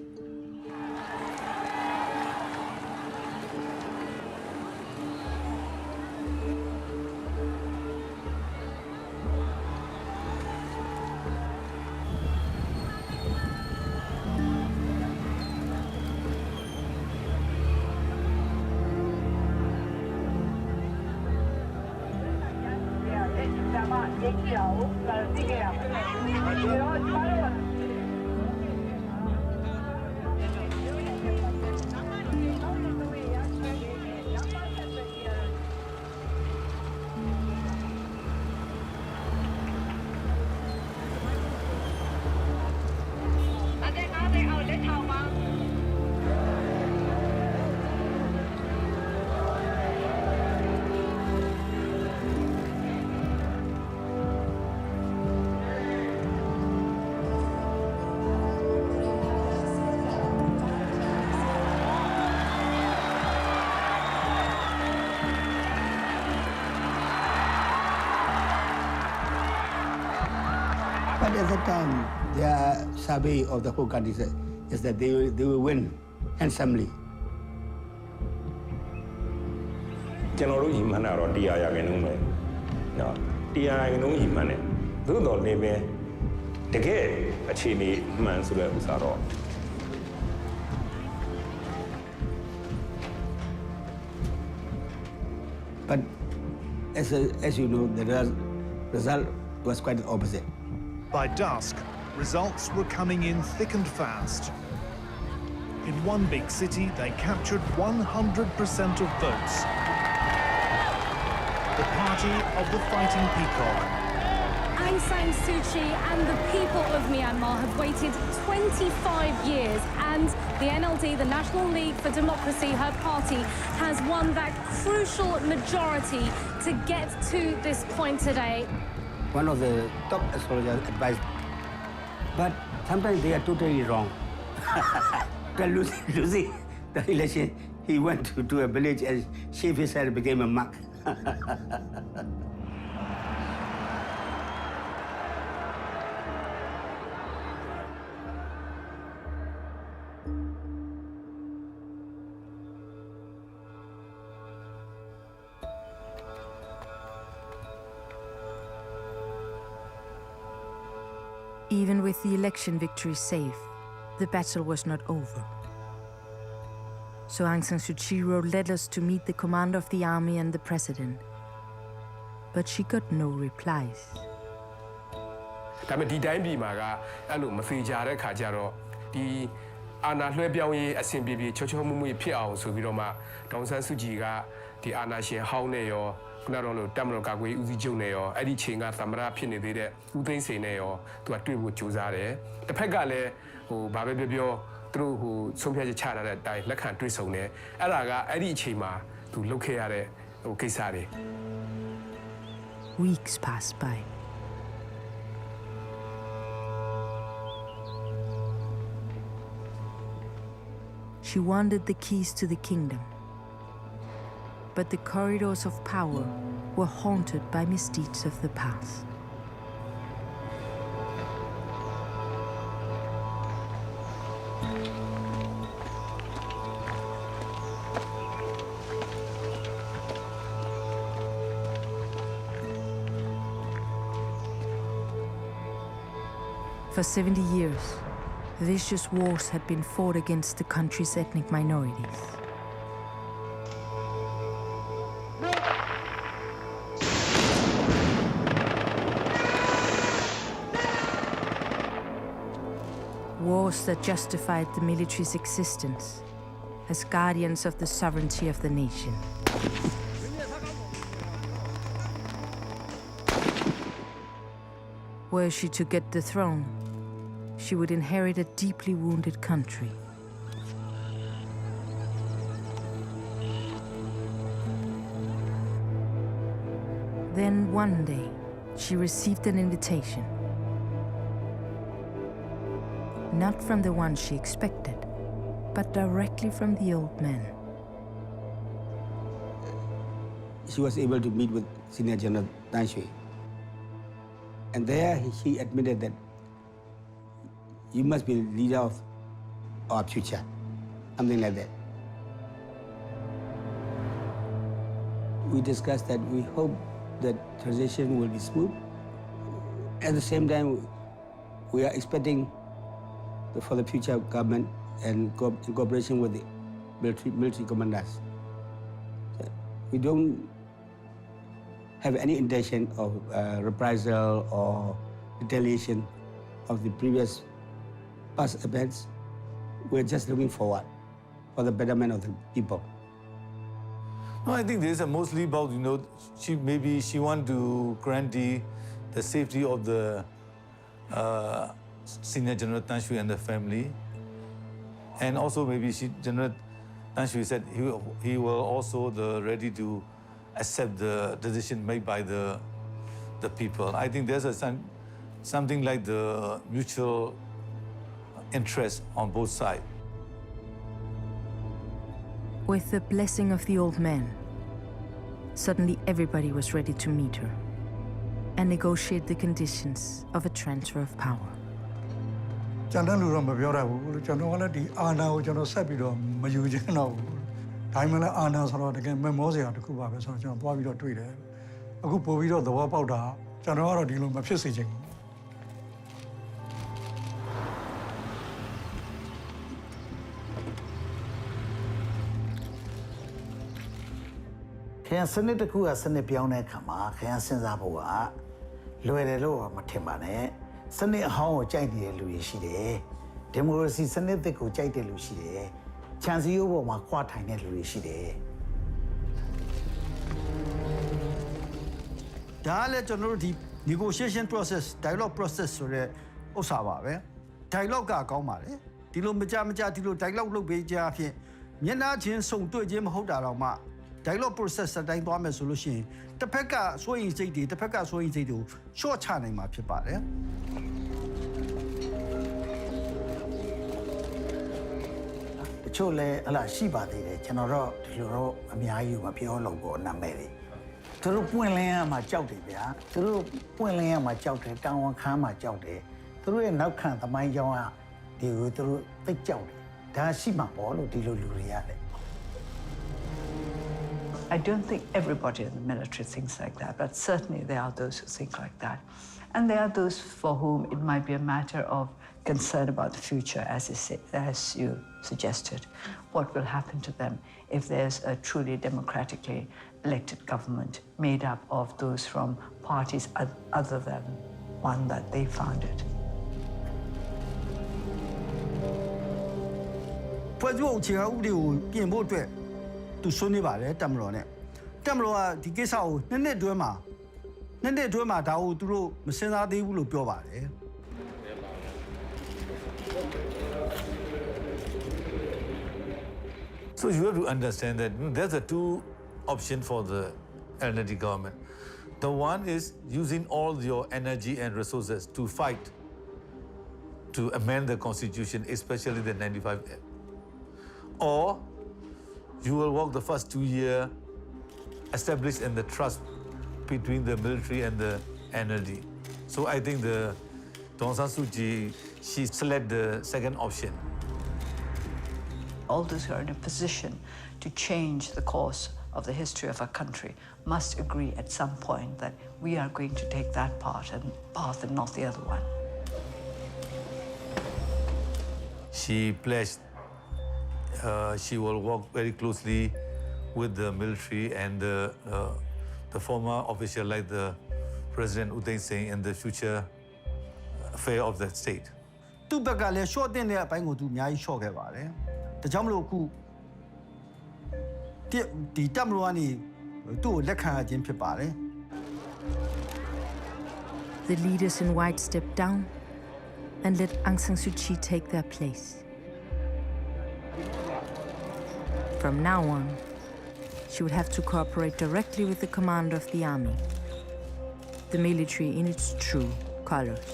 But at that time, their survey of the whole country is that they will win handsomely. ကျွန်တော်တို့ညီမှန်းတာတော့100 ရာခိုင်နှုန်းပဲเนาะ100 ရာခိုင်နှုန်းညီမှန်းတယ်သို့တော်လည်းပဲတကယ်အခြေအနေမှန်ဆိုတဲ့ဥစ္စာတော့ But as you know, the result was quite the opposite. By dusk, results were coming in thick and fast. In one big city, they captured 100% of votes. The party of the fighting peacock. Aung San Suu Kyi and the people of Myanmar have waited 25 years, and the NLD, the National League for Democracy, her party, has won that crucial majority to get to this point today. One of the top astrologers advised, but sometimes they are totally wrong. Losing the election, he went to a village and shaved his head and became a monk. Even with the election victory safe, the battle was not over. So Aung San Suu Kyi wrote letters to meet the commander of the army and the president. But she got no replies. ဒါပေမဲ့ဒီတိုင်းပြည်မှာကအဲ့လိုမဖေကြတဲ့ခါကျတော့ဒီအာဏာလွှဲပြောင်းရေးအဆင်ပြေပြေချောချောမွေ့မွေ့ဖြစ်အောင်ဆိုပြီးတော့မှဒေါန်ဆန်းစုကြည်ကဒီအာဏာရှင်ဟောင်းနဲ့ရောခုနကတော့လို့တပ်မတော်ကာကွယ်ရေးဦးစီးချုပ်နဲ့ရောအဲ့ဒီချိန်ကသမ္မတဖြစ်နေသေးတဲ့ဦးသိန်းစိန်နဲ့ရောသူကတွေ့ဖို့ကြိုးစားတယ်တစ်ဖက်ကလည်းဟိုဘာပဲပြောသူတို့ဟိုဆုံးဖြတ်ချက်ချထားတဲ့အတိုင်းလက်ခံတွေ့ဆုံတယ်အဲ့ဒါကအဲ့ဒီအချိန်မှာသူလှုပ်ခဲ့ရတဲ့ဟိုကိစ္စတွေ Weeks passed by. She wanted the keys to the kingdom, but the corridors of power were haunted by misdeeds of the past. For 70 years, vicious wars had been fought against the country's ethnic minorities. Wars that justified the military's existence as guardians of the sovereignty of the nation. Were she to get the throne, she would inherit a deeply wounded country. Then one day, she received an invitation. Not from the one she expected, but directly from the old man. She was able to meet with Senior General Tan Shui. And there he admitted that you must be the leader of our future, something like that. We discussed that we hope that transition will be smooth. At the same time, we are expecting for the future government and in cooperation with the military commanders. We don't have any intention of reprisal or retaliation of the previous past events. We're just looking forward for the betterment of the people. No, I think this is mostly about, maybe she want to guarantee the safety of the Senior General Tan Shui and the family. And also maybe General Tan Shui said he will also ready to accept the decision made by the people. I think there's something like the mutual interest on both sides. With the blessing of the old man, suddenly everybody was ready to meet her and negotiate the conditions of a transfer of power. ကျန်တဲ့လူတော့မပြောတတ်ဘူးကျွန်တော်ကလည်းဒီအာဏာကိုကျွန်တော်ဆက်ပြီးတော့မယူချင်တော့ဘူးဒါမှလည်းအာဏာဆိုတော့တကယ်မမောစရာတစ်ခုပါပဲဆိုတော့ကျွန်တော်တွားပြီးတော့တွေ့တယ်အခုပို့ပြီးတော့သဘောပေါက်တာကျွန်တော်ကတော့ဒီလိုမဖြစ်စေချင်ဘူး ခရမ်းစနစ်တစ်ခုကစနစ်ပြောင်းတဲ့အခါမှာခရမ်းစဉ်းစားဖို့ကလွယ်တယ်လို့မထင်ပါနဲ့စနစ်အဟောင်းကိုကြိုက်နေတဲ့လူတွေရှိတယ်ဒီမိုကရေစီစနစ်သစ်ကိုကြိုက်တဲ့လူရှိတယ်ခြံစည်းရိုးပေါ်မှာခွာထိုင်တဲ့လူတွေရှိတယ်ဒါလည်းကျွန်တော်တို့ဒီ negotiation process dialogue process ဆိုတဲ့ဥစ္စာပါပဲ dialogue ကကောင်းပါလေဒီလိုမကြဒီလို dialogue လုပ်ပေးကြအဖြစ်မျက်နှာချင်းစုံတွေ့ချင်းမဟုတ်တာတော့မှ dialogue process စတိုင်းသွားမယ်ဆိုလို့ရှိရင်တစ်ဖက်ကစိုးရင်စိတ်တွေတစ်ဖက်ကစိုးရင်စိတ်တွေကိုရှော့ချနိုင်မှာဖြစ်ပါတယ်တချို့လည်းဟလာရှိပါသေးတယ်ကျွန်တော်တော့ဒီလိုတော့အများကြီးမပြောလို့ပေါ့နာမည်တွေသူတို့ပွင့်လင်းရမှာကြောက်တယ်ဗျာသူတို့ပွင့်လင်းရမှာကြောက်တယ်တောင်ဝန်ခမ်းမှာကြောက်တယ်သူတို့ရဲ့နောက်ခံသမိုင်းကြောင်းကဒီကိုသူတို့သိကြောက်တယ်ဒါရှိမှာပေါ့လို့ဒီလိုလူတွေရတယ် I don't think everybody in the military thinks like that, but certainly there are those who think like that. And there are those for whom it might be a matter of concern about the future, as you suggested. What will happen to them if there's a truly democratically elected government made up of those from parties other than one that they founded? ဖွဲ့စည်းပုံအခြေခံဥပဒေကိုပြင်ဖို့အတွက်သူဆွေးနွေးပါတယ်တမတော်နဲ့တမတော်ကဒီကိစ္စကိုနှစ်အတွင်းမှာဒါကိုသူတို့မစင်စားသေးဘူးလို့ပြောပါတယ် So you have to understand that there's a two option for the LND government. The one is using all your energy and resources to fight to amend the constitution, especially the 95. Or you will work the first 2 years established in the trust between the military and the NLD. So I think Aung San Suu Kyi, she selected the second option. All those who are in a position to change the course of the history of our country must agree at some point that we are going to take that path and not the other one. She pledged she will work very closely with the military and the former official like the President U Thein Sein in the future affair of the state. သူ့ဘက်ကလည်း short တဲ့အပိုင်းကိုသူအများကြီး short ခဲ့ပါတယ်ဒါကြောင့်မလို့အခုဒီတပ်မတော်ကနေသူ့ကိုလက်ခံရခြင်းဖြစ်ပါတယ် The leaders in white stepped down and let Aung San Suu Kyi take their place. From now on, she would have to cooperate directly with the commander of the army, the military in its true colors.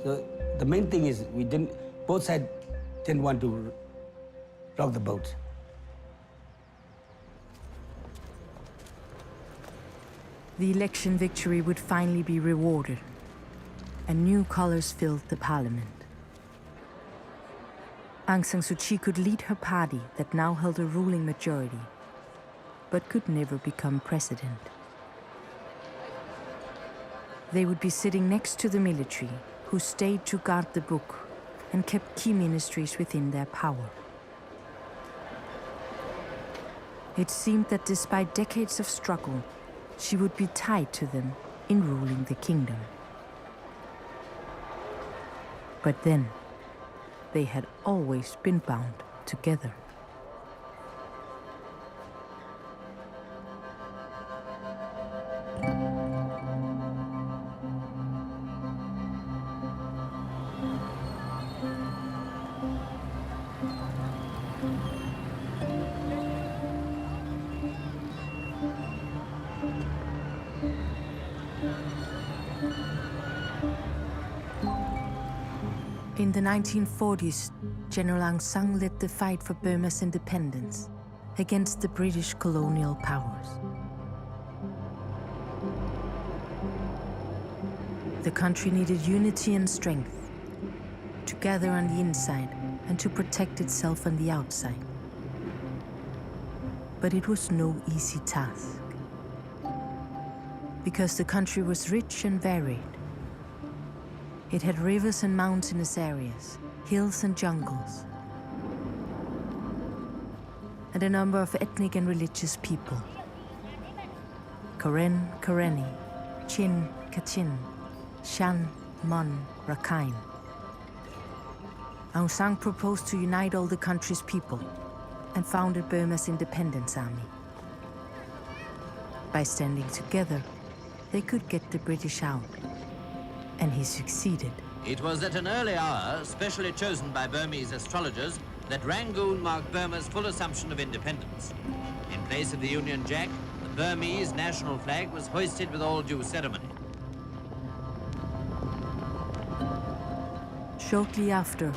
So the main thing is both sides didn't want to rock the boat. The election victory would finally be rewarded, and new colors filled the parliament. Aung San Suu Kyi could lead her party that now held a ruling majority, but could never become president. They would be sitting next to the military, who stayed to guard the book and kept key ministries within their power. It seemed that despite decades of struggle, she would be tied to them in ruling the kingdom. But then, they had always been bound together. In the 1940s, General Aung San led the fight for Burma's independence against the British colonial powers. The country needed unity and strength to gather on the inside and to protect itself on the outside. But it was no easy task, because the country was rich and varied. It had rivers and mountainous areas, hills and jungles, and a number of ethnic and religious people. Karen, Karenni, Chin, Kachin, Shan, Mon, Rakhine. Aung San proposed to unite all the country's people and founded Burma's independence army. By standing together, they could get the British out. And he succeeded. It was at an early hour, specially chosen by Burmese astrologers, that Rangoon marked Burma's full assumption of independence. In place of the Union Jack, the Burmese national flag was hoisted with all due ceremony. Shortly after,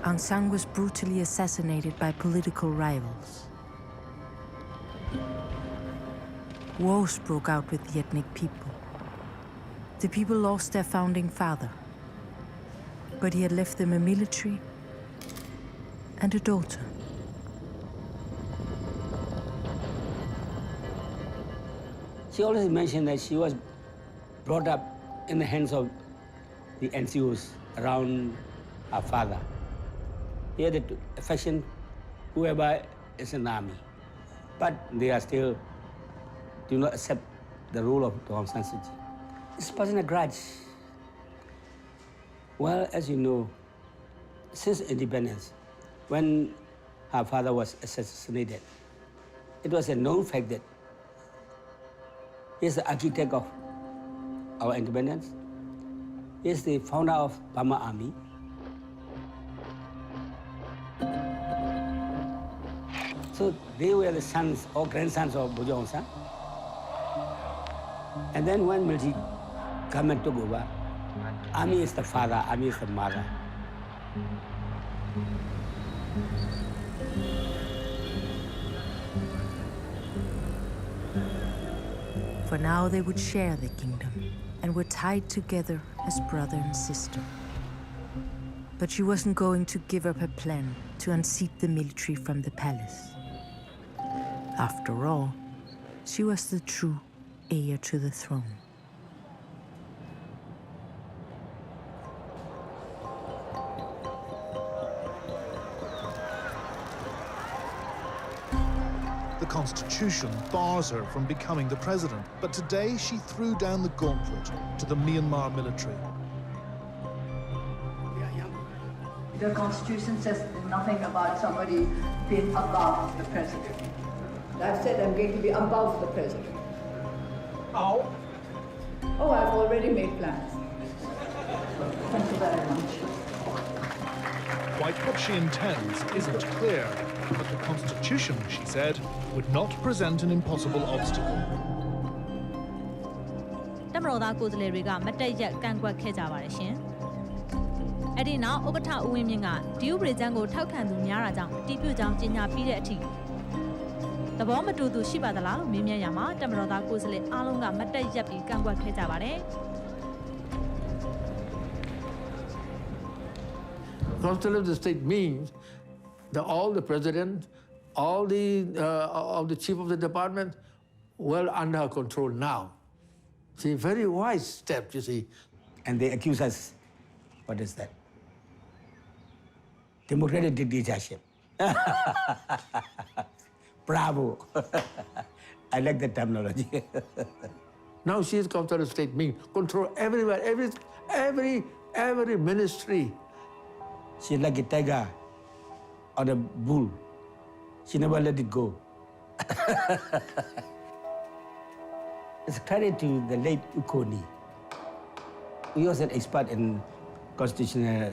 Aung San was brutally assassinated by political rivals. Wars broke out with the ethnic people. The people lost their founding father, but he had left them a military and a daughter. She always mentioned that she was brought up in the hands of the NCOs around her father. He had the affection, whoever is in the army, but they are still do not accept the rule of Aung San Suu Kyi. It's personal grudge. Well, as you know, since independence, when her father was assassinated, it was a known fact that he's the architect of our independence. He's the founder of Burma Army. So they were the sons or grandsons of Bojo Aung San. And then when military government took over, army is the father, army is the mother. For now, they would share the kingdom and were tied together as brother and sister. But she wasn't going to give up her plan to unseat the military from the palace. After all, she was the true heir to the throne. The Constitution bars her from becoming the president, but today she threw down the gauntlet to the Myanmar military. The Constitution says nothing about somebody being above the president. I've said I'm going to be above the president. How? Oh, I've already made plans. Thank you very much. Quite what she intends isn't clear, but the Constitution, she said, would not present an impossible obstacle. တမတော်သားကိုယ်စားလှယ်တွေကမတက်ရက်ကန့်ကွက်ခဲ့ကြပါတယ်ရှင်။အဲ့ဒီနောက်ဥက္ကဋ္ဌဦးဝင်းမြင့်ကဒီဥပဒေကြမ်းကိုထောက်ခံသူများတာကြောင့်တည်ပြုကြောင်းကြေညာပြီးတဲ့အထိသဘောမတူသူရှိပါသလားလို့မေးမြန်းရမှာတမတော်သားကိုယ်စားလှယ်အားလုံးကမတက်ရက်ပြီးကန့်ကွက်ခဲ့ကြပါတယ်။ Constitution of the state means that all the president, all the chief of the department, well under her control now. See, very wise step, you see. And they accuse us, what is that? Democratic dictatorship. Bravo. I like the terminology. Now she has come to the state, means control everywhere, every ministry. She's like a tiger or a bull. She never let it go. It's credit to the late Ukoni. He was an expert in constitutional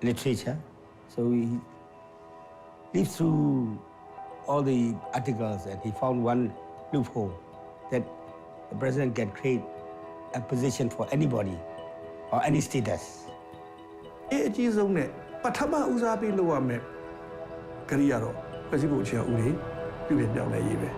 literature, so he lived through all the articles and he found one loophole that the president can create a position for anybody or any status. အကြီးဆုံးနဲ့ပထမဦးစားပေးလုပ်ရမယ်ကရိယာတော့ဖွဲ့စည်းပုံအခြေခံဥပဒေပြုပြင်ပြောင်းလဲရေးပဲ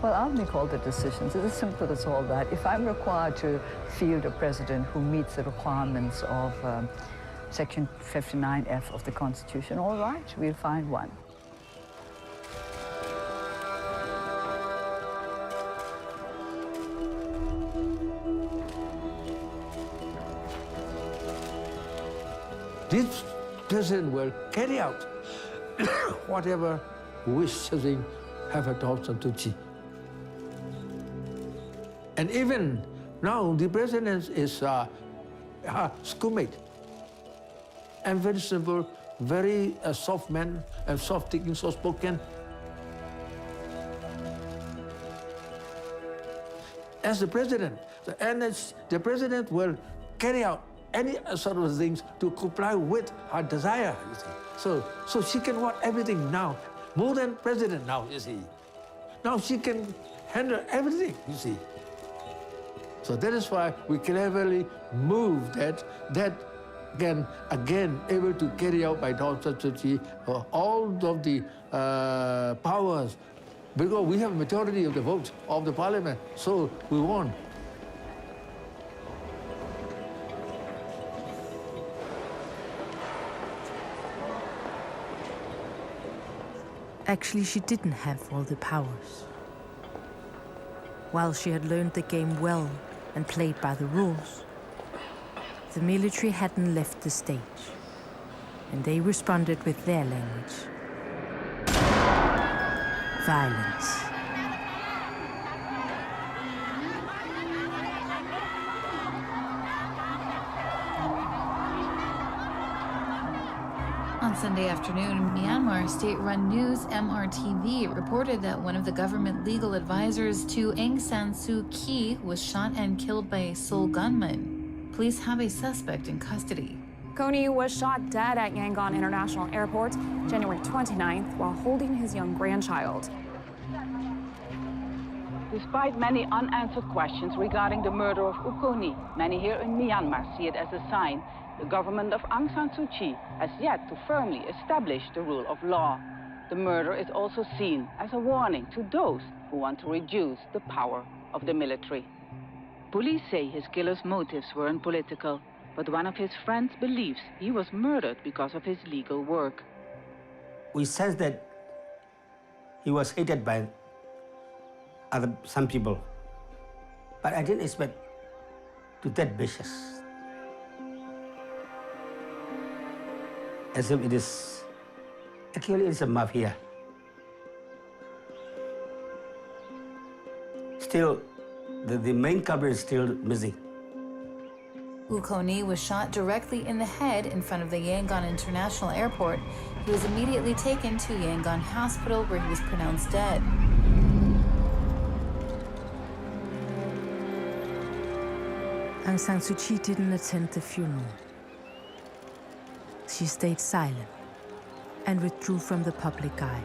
Well, I'll make all the decisions. It's as simple as all that. If I'm required to field a president who meets the requirements of Section 59F of the Constitution, all right, we'll find one. This president will carry out whatever wishes he have at Aung San Suu Kyi. And even now, the president is schoolmate. And very simple, very soft man, and soft thinking, soft spoken. As the president, the president will carry out any sort of things to comply with her desire, you see. So she can want everything now, more than president now, you see. Now she can handle everything, you see. So that is why we cleverly move that can again able to carry out by Aung San Suu Kyi all of the powers, because we have a majority of the votes of the parliament, so we won. Actually, she didn't have all the powers. While she had learned the game well and played by the rules, the military hadn't left the stage, and they responded with their language. Violence. On Sunday afternoon, Myanmar state-run news MRTV reported that one of the government legal advisors to Aung San Suu Kyi was shot and killed by a sole gunman. Police have a suspect in custody. Kony was shot dead at Yangon International Airport January 29th while holding his young grandchild. Despite many unanswered questions regarding the murder of Ukoni, many here in Myanmar see it as a sign the government of Aung San Suu Kyi has yet to firmly establish the rule of law. The murder is also seen as a warning to those who want to reduce the power of the military. Police say his killer's motives weren't political, but one of his friends believes he was murdered because of his legal work. We sense that he was hated by some people, but I didn't expect to that vicious. As if it is, actually it's a mafia. Still, the main cover is still missing. Ukoni was shot directly in the head in front of the Yangon International Airport. He was immediately taken to Yangon Hospital where he was pronounced dead. Aung San Suu Kyi didn't attend the funeral. She stayed silent and withdrew from the public eye.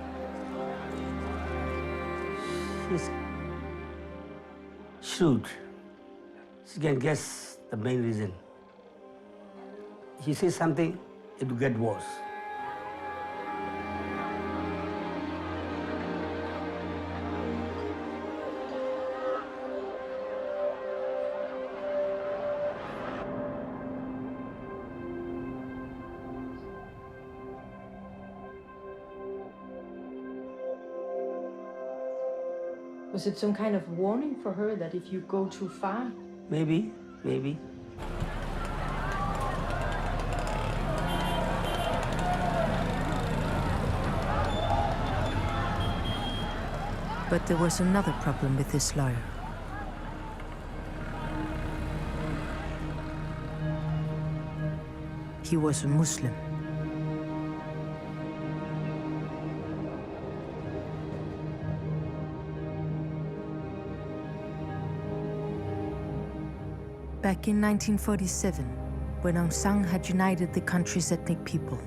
She's shrewd. She can guess the main reason. She says something, it will get worse. Was it some kind of warning for her that if you go too far? Maybe. But there was another problem with this lawyer. He was a Muslim. Back in 1947, when Aung San had united the country's ethnic people,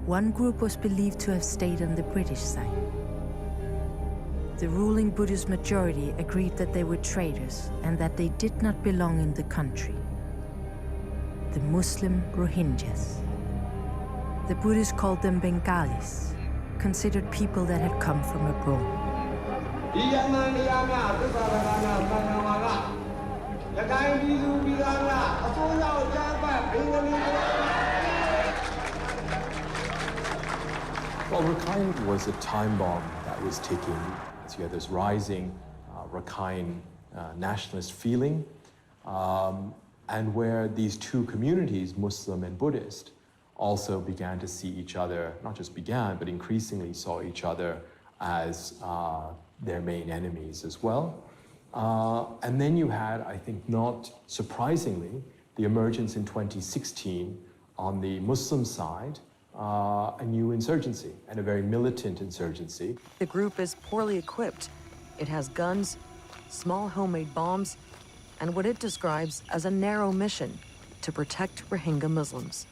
one group was believed to have stayed on the British side. The ruling Buddhist majority agreed that they were traitors and that they did not belong in the country. The Muslim Rohingyas. The Buddhists called them Bengalis, considered people that had come from abroad. Well, Rakhine was a time bomb that was ticking. So you had this rising Rakhine nationalist feeling, and where these two communities, Muslim and Buddhist, also began to see each other, not just began, but increasingly saw each other as their main enemies as well. And then you had, I think not surprisingly, the emergence in 2016 on the Muslim side, a new insurgency, and a very militant insurgency. The group is poorly equipped. It has guns, small homemade bombs, and what it describes as a narrow mission to protect Rohingya Muslims.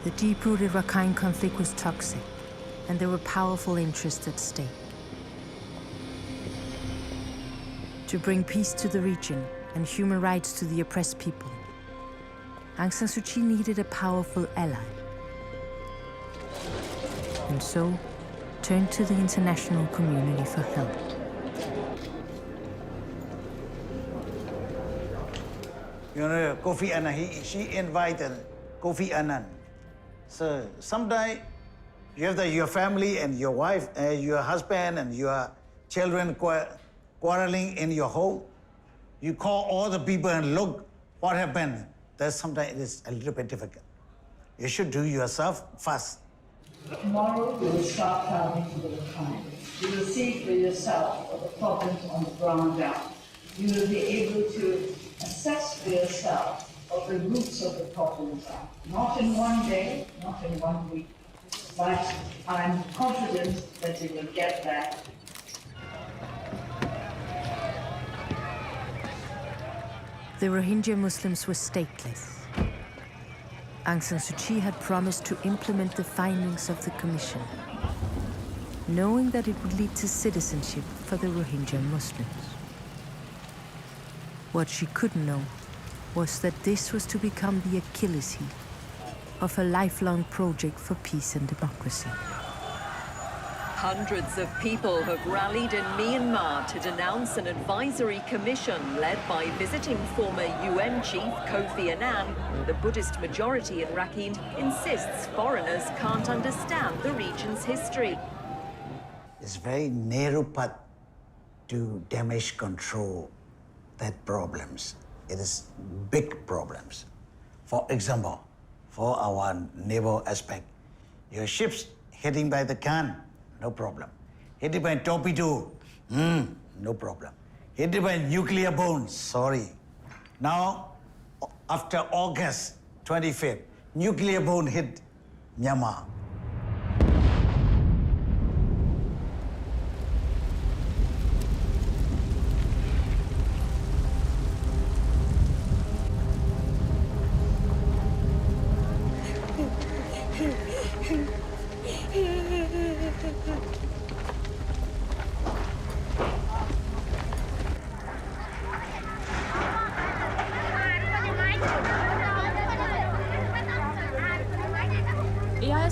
The deep-rooted Rakhine conflict was toxic, and there were powerful interests at stake. To bring peace to the region and human rights to the oppressed people, Aung San Suu Kyi needed a powerful ally, and so turned to the international community for help. You know, Kofi Annan, she invited Kofi Annan. So sometimes you have your family and your wife, your husband and your children quarreling in your home. You call all the people and look what happened. That sometimes it is a little bit difficult. You should do yourself first. Tomorrow you will start traveling to the Rakhine. You will see for yourself what the problems on the ground are. You will be able to assess for yourself what the roots of the problems are. Not in one day, not in 1 week, but I'm confident that you will get there. The Rohingya Muslims were stateless. Aung San Suu Kyi had promised to implement the findings of the commission, knowing that it would lead to citizenship for the Rohingya Muslims. What she couldn't know was that this was to become the Achilles heel of a lifelong project for peace and democracy. Hundreds of people have rallied in Myanmar to denounce an advisory commission led by visiting former UN chief Kofi Annan. The Buddhist majority in Rakhine insists foreigners can't understand the region's history. It's very narrow path to damage control that problems. It is big problems. For example, for our naval aspect, your ships hitting by the gun, no problem. Hit by torpedo, no problem. Hit by nuclear bomb, sorry. Now, after August 25th, nuclear bomb hit Myanmar.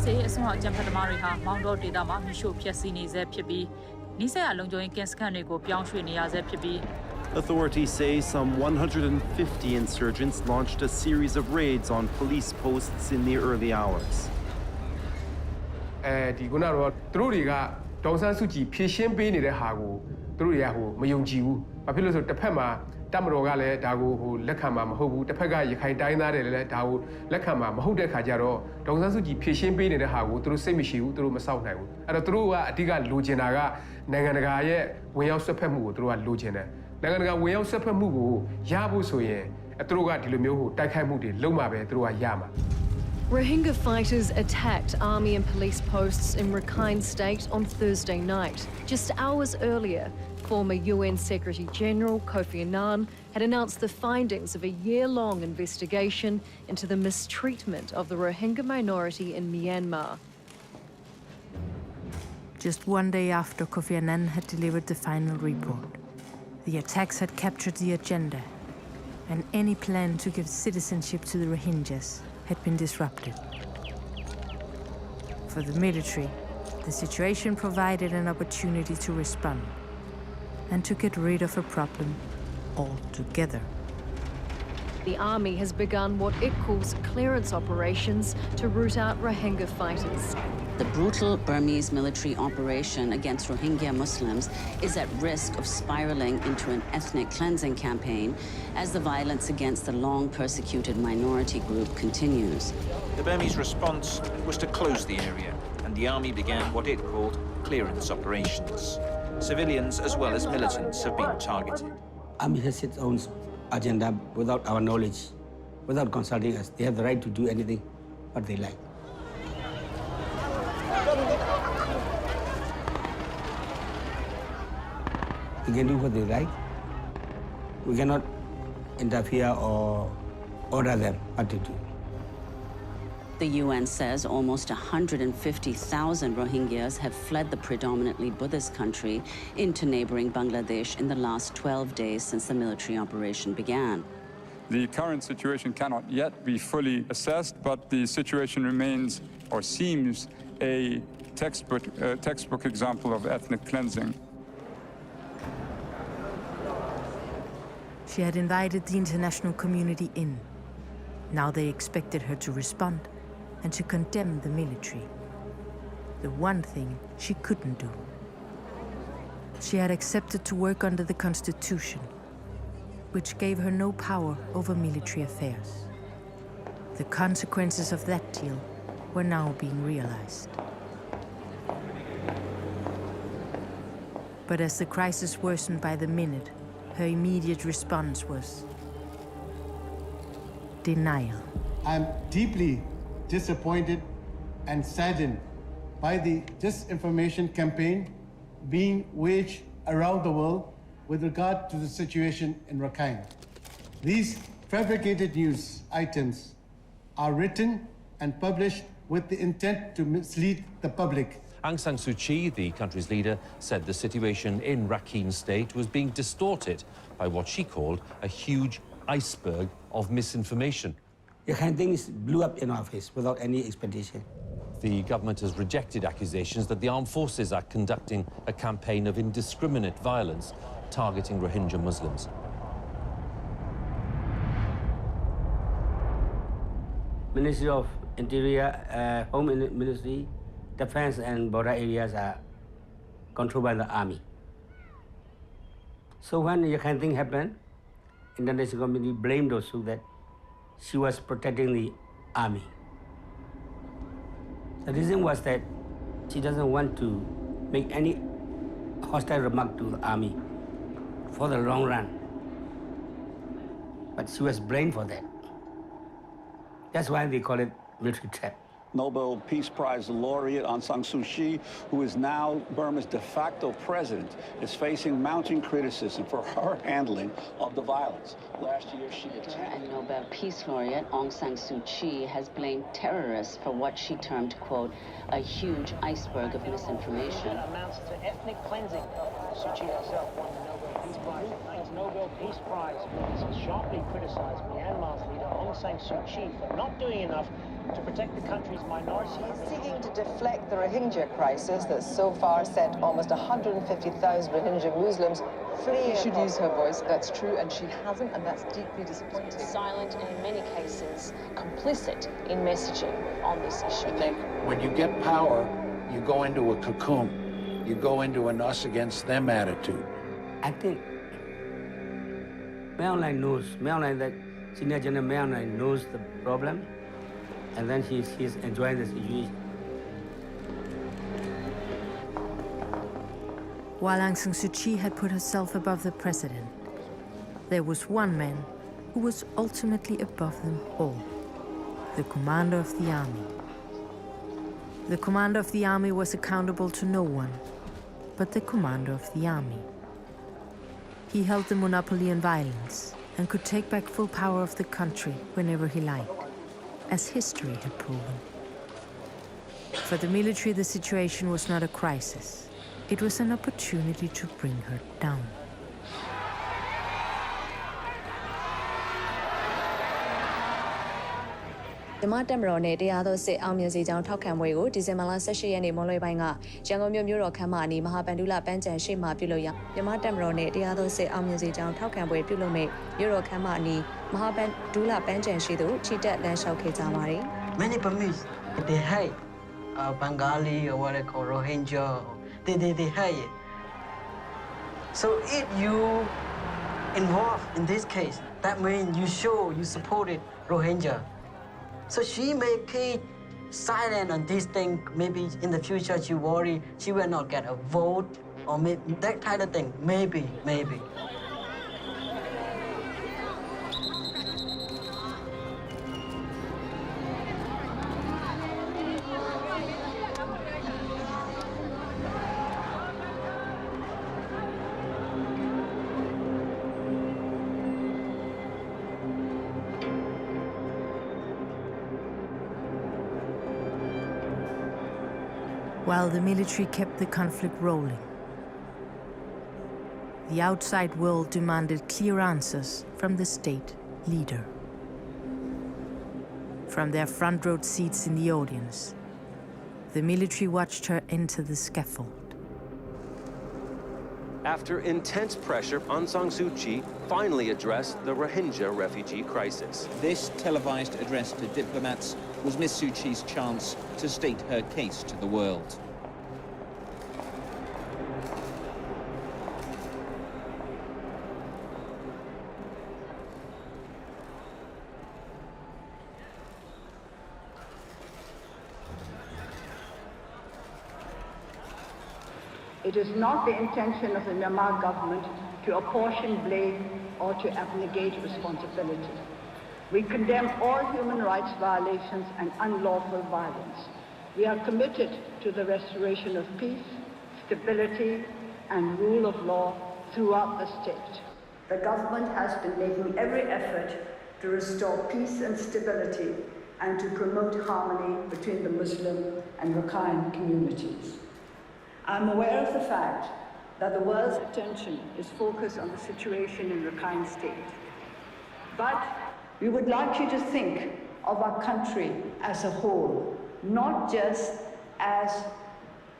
စစ်ရေးအစွမ်းအကြံဖက်သမားတွေဟာမောင်တော်ဒေသမှာမိရှို့ဖျက်ဆီးနေဆဲဖြစ်ပြီးနီးစပ်ရာလုံခြုံရေးကင်းစခန်းတွေကိုပြောင်းရွှေ့နေရဆဲဖြစ်ပြီး Authorities say some 150 insurgents launched a series of raids on police posts in the early hours. ဒီခုနကတော့သူတို့တွေကဒေါ်ဆန်းစုကြည်ဖြည့်ရှင်းပေးနေတဲ့ဟာကိုသူတို့တွေကမယုံကြည်ဘူး။ဘာဖြစ်လို့ဆိုတစ်ဖက်မှာတပ်မတော်ကလည်းဒါကိုလက်ခံမှာမဟုတ်ဘူး။တစ်ဖက်ကရခိုင်တိုင်းသားတွေလည်းဒါကိုလက်ခံမှာမဟုတ်တဲ့ခါကျတော့ဒေါ်ဆန်းစုကြည်ဖြည့်ရှင်းပေးနေတဲ့ဟာကိုသူတို့စိတ်မရှိဘူး။သူတို့မစောင့်နိုင်ဘူး။အဲ့တော့သူတို့ကအဓိကလိုချင်တာကနိုင်ငံတကာရဲ့ဝင်ရောက်ဆွတ်ဖက်မှုကိုသူတို့ကလိုချင်တယ်။နိုင်ငံတကာဝင်ရောက်ဆွတ်ဖက်မှုကိုရဖို့ဆိုရင်သူတို့ကဒီလိုမျိုးတိုက်ခိုက်မှုတွေလုပ်မှာပဲသူတို့ကရမှာ။ Rohingya fighters attacked army and police posts in Rakhine State on Thursday night. Just hours earlier, former UN Secretary-General Kofi Annan had announced the findings of a year-long investigation into the mistreatment of the Rohingya minority in Myanmar. Just one day after Kofi Annan had delivered the final report, the attacks had captured the agenda, and any plan to give citizenship to the Rohingyas had been disrupted. For the military, the situation provided an opportunity to respond and to get rid of a problem altogether. The army has begun what it calls clearance operations to root out Rohingya fighters. The brutal Burmese military operation against Rohingya Muslims is at risk of spiraling into an ethnic cleansing campaign as the violence against the long persecuted minority group continues. The Burmese response was to close the area, and the army began what it called clearance operations. Civilians as well as militants have been targeted. Army has its own agenda without our knowledge, without consulting us. They have the right to do anything what they like. They can do what they like. We cannot interfere or order them what to do. The UN says almost 150,000 Rohingyas have fled the predominantly Buddhist country into neighboring Bangladesh in the last 12 days since the military operation began. The current situation cannot yet be fully assessed, but the situation remains or seems a textbook example of ethnic cleansing. She had invited the international community in. Now they expected her to respond and to condemn the military. The one thing she couldn't do. She had accepted to work under the Constitution, which gave her no power over military affairs. The consequences of that deal were now being realized. But as the crisis worsened by the minute, her immediate response was denial. I'm deeply disappointed and saddened by the disinformation campaign being waged around the world with regard to the situation in Rakhine. These fabricated news items are written and published with the intent to mislead the public. Aung San Suu Kyi, the country's leader, said the situation in Rakhine State was being distorted by what she called a huge iceberg of misinformation. The kind of things blew up in our face without any expectation. The government has rejected accusations that the armed forces are conducting a campaign of indiscriminate violence targeting Rohingya Muslims. Ministry of Interior, Home Ministry, Defense and border areas are controlled by the army. So when the kind of thing happened, international community blamed also that she was protecting the army. The reason was that she doesn't want to make any hostile remark to the army for the long run. But she was blamed for that. That's why they call it military trap. Nobel Peace Prize laureate Aung San Suu Kyi, who is now Burma's de facto president, is facing mounting criticism for her handling of the violence. Last year, she attacked... And Nobel Peace laureate Aung San Suu Kyi has blamed terrorists for what she termed, quote, a huge iceberg of misinformation. Amounts to ethnic cleansing. Suu Kyi herself won the Nobel Peace Prize. Tonight's Nobel Peace Prize winners has sharply criticized Myanmar's leader Aung San Suu Kyi for not doing enough to protect the country's minorities. She's seeking to deflect the Rohingya crisis that so far sent almost 150,000 Rohingya Muslims fleeing. She should use her voice, that's true, and she hasn't, and that's deeply disappointing. Silent and in many cases complicit in messaging on this issue. I think when you get power, you go into a cocoon. You go into an us against them attitude. I think Myanmar knows, that Senior General Myanmar knows the problem, and then she's enjoying the situation. While Aung San Suu Kyi had put herself above the president, there was one man who was ultimately above them all, the commander of the army. The commander of the army was accountable to no one but the commander of the army. He held the monopoly on violence and could take back full power of the country whenever he liked, as history had proven. For the military, the situation was not a crisis. It was an opportunity to bring her down. Myanmar တပ်မတော်နဲ့တရားသောစစ်အောင်မြင်စေကြောင်းထောက်ခံပွဲကိုဒီဇင်ဘာလ18ရက်နေ့မွန်းလွဲပိုင်းကရန်ကုန်မြို့တော်ခမ်းမအနီးမဟာဗန္ဓုလပန်းခြံရှိမှပြုလုပ်ရာမြန်မာတပ်မတော်နဲ့တရားသောစစ်အောင်မြင်စေကြောင်းထောက်ခံပွဲပြုလုပ်မဲ့မြို့တော်ခမ်းမအနီးမဟာဗန္ဓုလပန်းခြံရှိသို့ချီတက်လမ်းလျှောက်ခဲ့ကြပါတယ် Many Burmese they hate Bengali or what they call Rohingya they hate it. So if you involved in this case, that means you show you supported Rohingya. So she may keep silent on this thing. Maybe in the future she worry she will not get a vote or maybe that kind of thing. Maybe. While the military kept the conflict rolling, the outside world demanded clear answers from the state leader. From their front row seats in the audience, the military watched her enter the scaffold. After intense pressure, Aung San Suu Kyi finally addressed the Rohingya refugee crisis. This televised address to diplomats was Ms. Suu Kyi's chance to state her case to the world. It is not the intention of the Myanmar government to apportion blame or to abnegate responsibility. We condemn all human rights violations and unlawful violence. We are committed to the restoration of peace, stability, and rule of law throughout the state. The government has been making every effort to restore peace and stability and to promote harmony between the Muslim and Rakhine communities. I'm aware of the fact that the world's attention is focused on the situation in Rakhine State. But we would like you to think of our country as a whole, not just as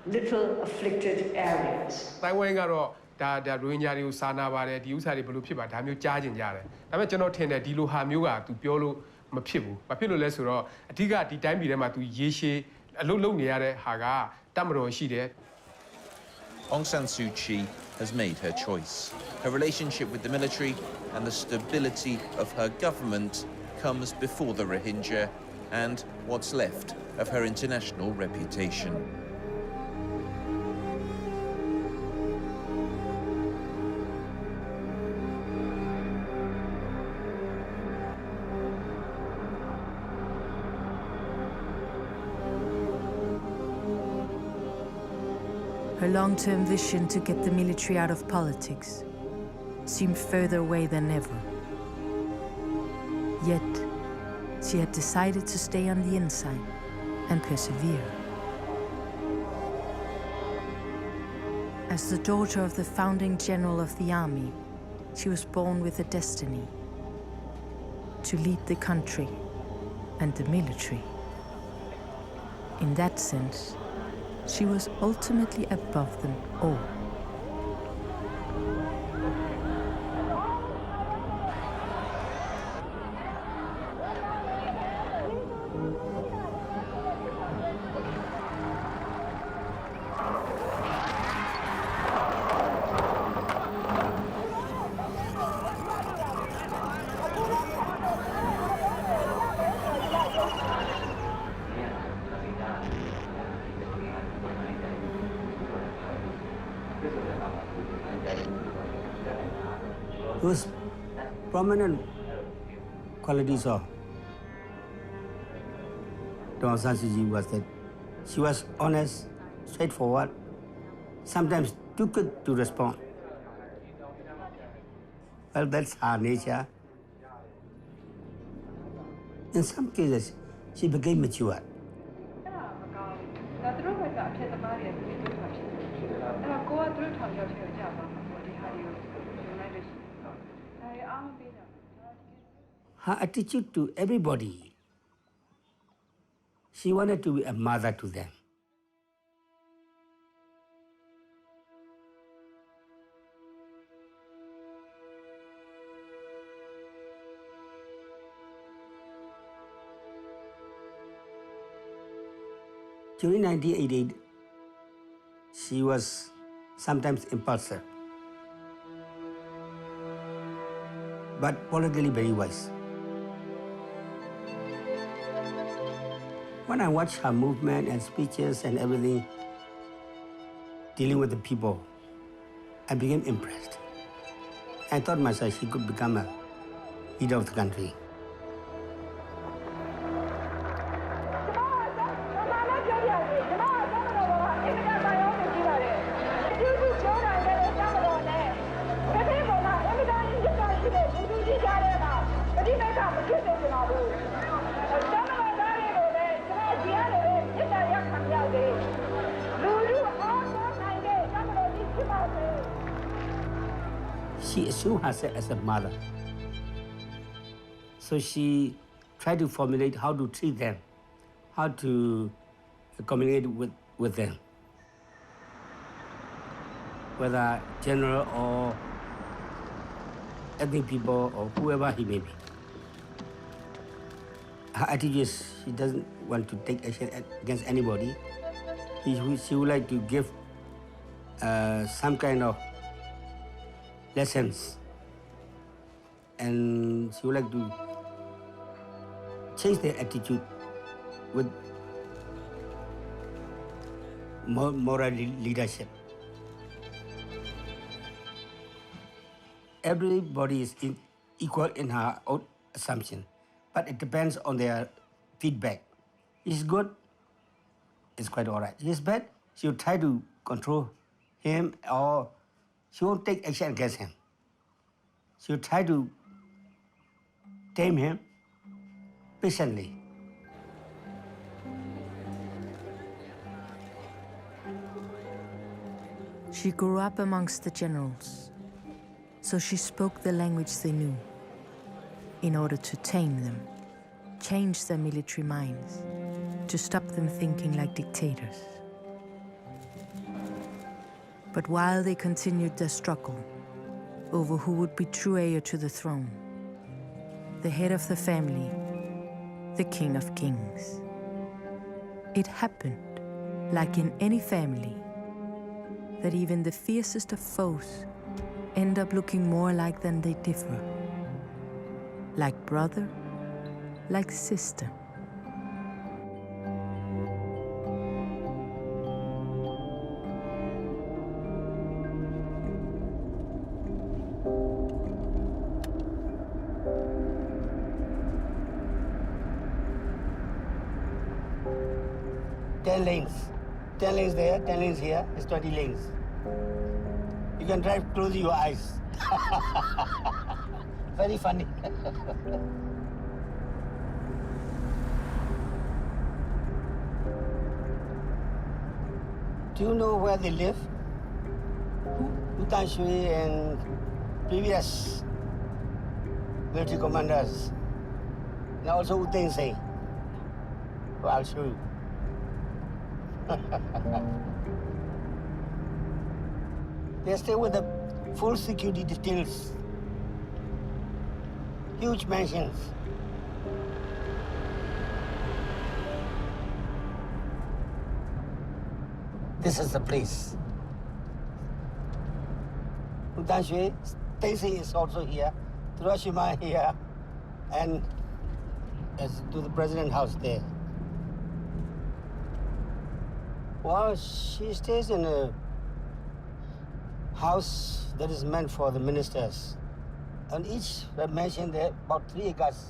little afflicted areas. တိုင်းဝိုင်းကတော့ဒါရိုဟင်ဂျာတွေကိုစာနာပါတယ်ဒီဥစ္စာတွေဘယ်လိုဖြစ်ပါဒါမျိုးကြားကျင်ကြတယ်ဒါပေမဲ့ကျွန်တော်ထင်တယ်ဒီလိုဟာမျိုးက तू ပြောလို့မဖြစ်ဘူးဘာဖြစ်လို့လဲဆိုတော့အဓိကဒီတိုင်းပြည်ထဲမှာ तू ရေရှည်အလုပ်လုပ်နေရတဲ့ဟာကတမတော်ရှိတယ် Aung San Suu Kyi has made her choice. Her relationship with the military and the stability of her government comes before the Rohingya and what's left of her international reputation. Her long-term vision to get the military out of politics seemed further away than ever. Yet, she had decided to stay on the inside and persevere. As the daughter of the founding general of the army, she was born with a destiny to lead the country and the military In that sense, she was ultimately above them all. Those prominent qualities of Aung San Suu Kyi was that she was honest, straightforward, sometimes too quick to respond. Well, that's her nature. In some cases, she became mature. Her attitude to everybody, she wanted to be a mother to them. During 1988, she was sometimes impulsive, but politically very wise. When I watched her movement and speeches and everything, dealing with the people, I became impressed. I thought myself she could become a leader of the country. She assumed herself as a mother. So she tried to formulate how to treat them, how to communicate with them, whether general or ethnic people or whoever he may be. Her attitude is she doesn't want to take action against anybody. She would like to give some kind of lessons, and she would like to change their attitude with moral leadership. Everybody is equal in her own assumption, but it depends on their feedback. He's good, it's quite all right. He's bad, she will try to control him, or she won't take action against him. She will try to tame him patiently. She grew up amongst the generals, so she spoke the language they knew in order to tame them, change their military minds, to stop them thinking like dictators. But while they continued their struggle over who would be true heir to the throne, the head of the family, the King of Kings, it happened, like in any family, that even the fiercest of foes end up looking more alike than they differ, like brother, like sister. Ten lanes there, 10 lanes here, it's 20 lanes. You can drive closing your eyes. Very funny. Do you know where they live? Wu Tan Shui and previous military commanders, and also Wu Teng Seng. Well, I'll show you. They stay with the full security details. Huge mansions. This is the place. Danshui, Stacy is also here. Hiroshima here. And to the president house there. Well, she stays in a house that is meant for the ministers. And each mansion there, about 3 acres.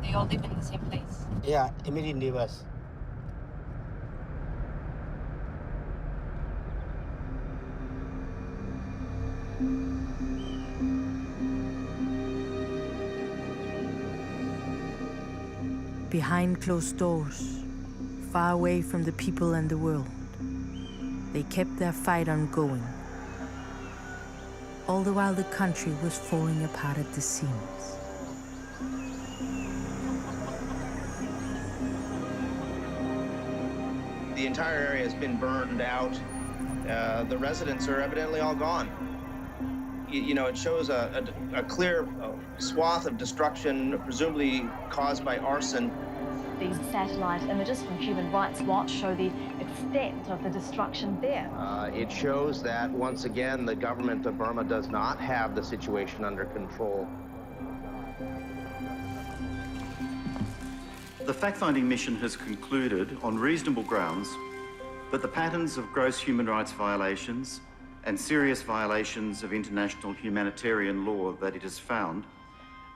They all live in the same place? Yeah, immediate neighbors. Behind closed doors, far away from the people and the world, they kept their fight on going. All the while the country was falling apart at the seams. The entire area has been burned out. The residents are evidently all gone. You know, it shows a clear swath of destruction, presumably caused by arson. These satellite images from Human Rights Watch show the extent of the destruction there. It shows that, once again, the government of Burma does not have the situation under control. The fact-finding mission has concluded, on reasonable grounds, that the patterns of gross human rights violations and serious violations of international humanitarian law that it has found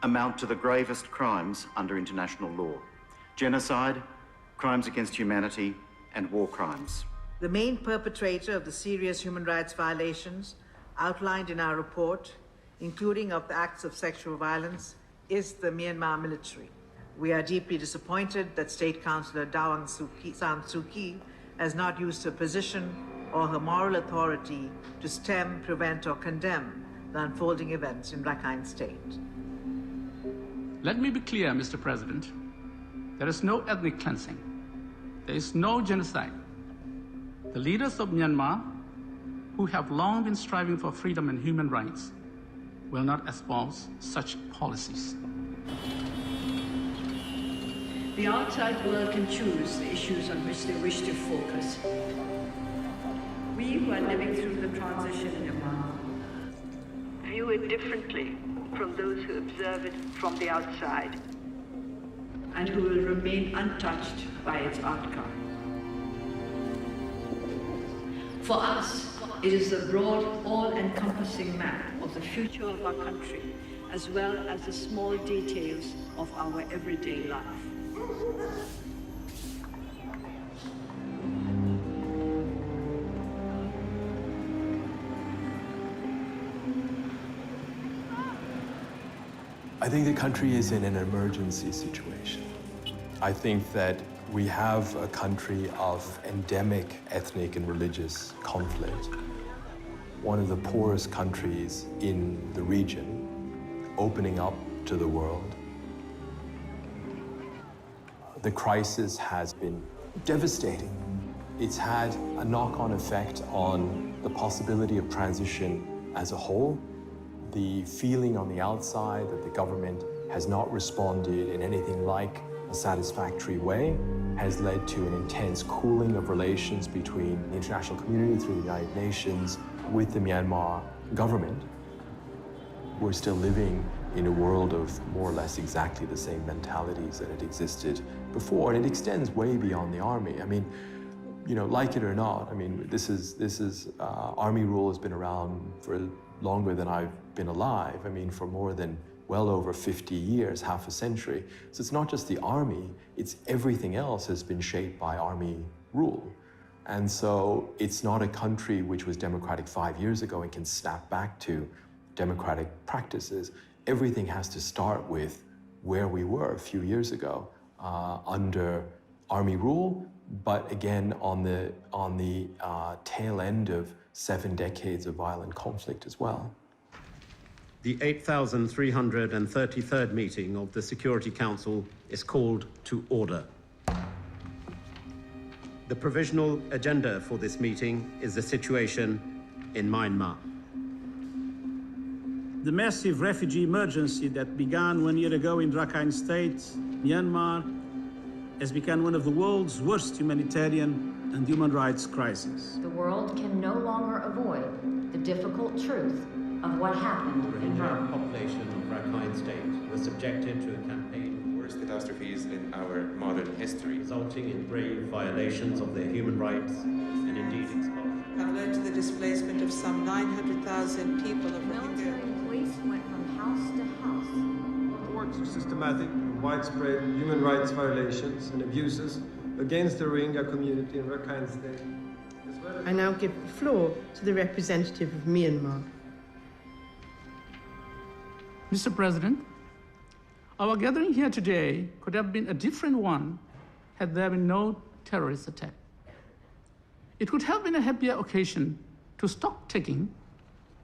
amount to the gravest crimes under international law: genocide, crimes against humanity, and war crimes. The main perpetrator of the serious human rights violations outlined in our report, including of the acts of sexual violence, is the Myanmar military. We are deeply disappointed that State Councillor Aung San Suu Kyi has not used her position or her moral authority to stem, prevent, or condemn the unfolding events in Rakhine State. Let me be clear, Mr. President. There is no ethnic cleansing. There is no genocide. The leaders of Myanmar, who have long been striving for freedom and human rights, will not espouse such policies. The outside world can choose the issues on which they wish to focus. We who are living through the transition in Myanmar view it differently from those who observe it from the outside, and who will remain untouched by its outcome. For us, it is the broad, all-encompassing map of the future of our country, as well as the small details of our everyday life. I think the country is in an emergency situation. I think that we have a country of endemic ethnic and religious conflict. One of the poorest countries in the region, opening up to the world. The crisis has been devastating. It's had a knock-on effect on the possibility of transition as a whole. The feeling on the outside that the government has not responded in anything like a satisfactory way has led to an intense cooling of relations between the international community through the United Nations with the Myanmar government. We're still living in a world of more or less exactly the same mentalities that had existed before, and it extends way beyond the army. I mean, you know, like it or not, I mean, army rule has been around for longer than I've been alive. I mean, for more than well over 50 years, half a century. So it's not just the army, it's everything else has been shaped by army rule. And so it's not a country which was democratic 5 years ago and can snap back to democratic practices. Everything has to start with where we were a few years ago under army rule, but again on the tail end of 7 decades of violent conflict as well. The 8,333rd meeting of the Security Council is called to order. The provisional agenda for this meeting is the situation in Myanmar. The massive refugee emergency that began 1 year ago in Rakhine State, Myanmar, has become one of the world's worst humanitarian and human rights crises. The world can no longer avoid the difficult truth of what happened in Burma. The population of Rakhine State was subjected to a campaign of worst catastrophes in our modern history, resulting in grave violations of their human rights and indeed expulsion. Have led to the displacement of some 900,000 people of Rohingya. Military police went from house to house. Reports of systematic and widespread human rights violations and abuses against the Rohingya community in Rakhine State. I now give the floor to the representative of Myanmar. Mr. President, our gathering here today could have been a different one had there been no terrorist attack. It could have been a happier occasion to stop taking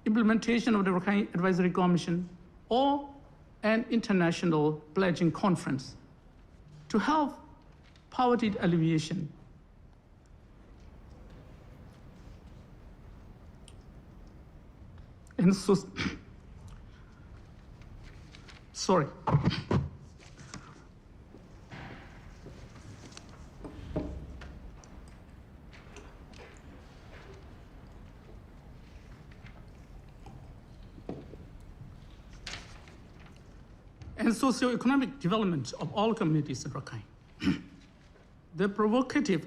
implementation of the Rakhine Advisory Commission or an international pledging conference to help poverty alleviation. And so, sorry. And socio-economic development of all communities in Rakhine. The provocative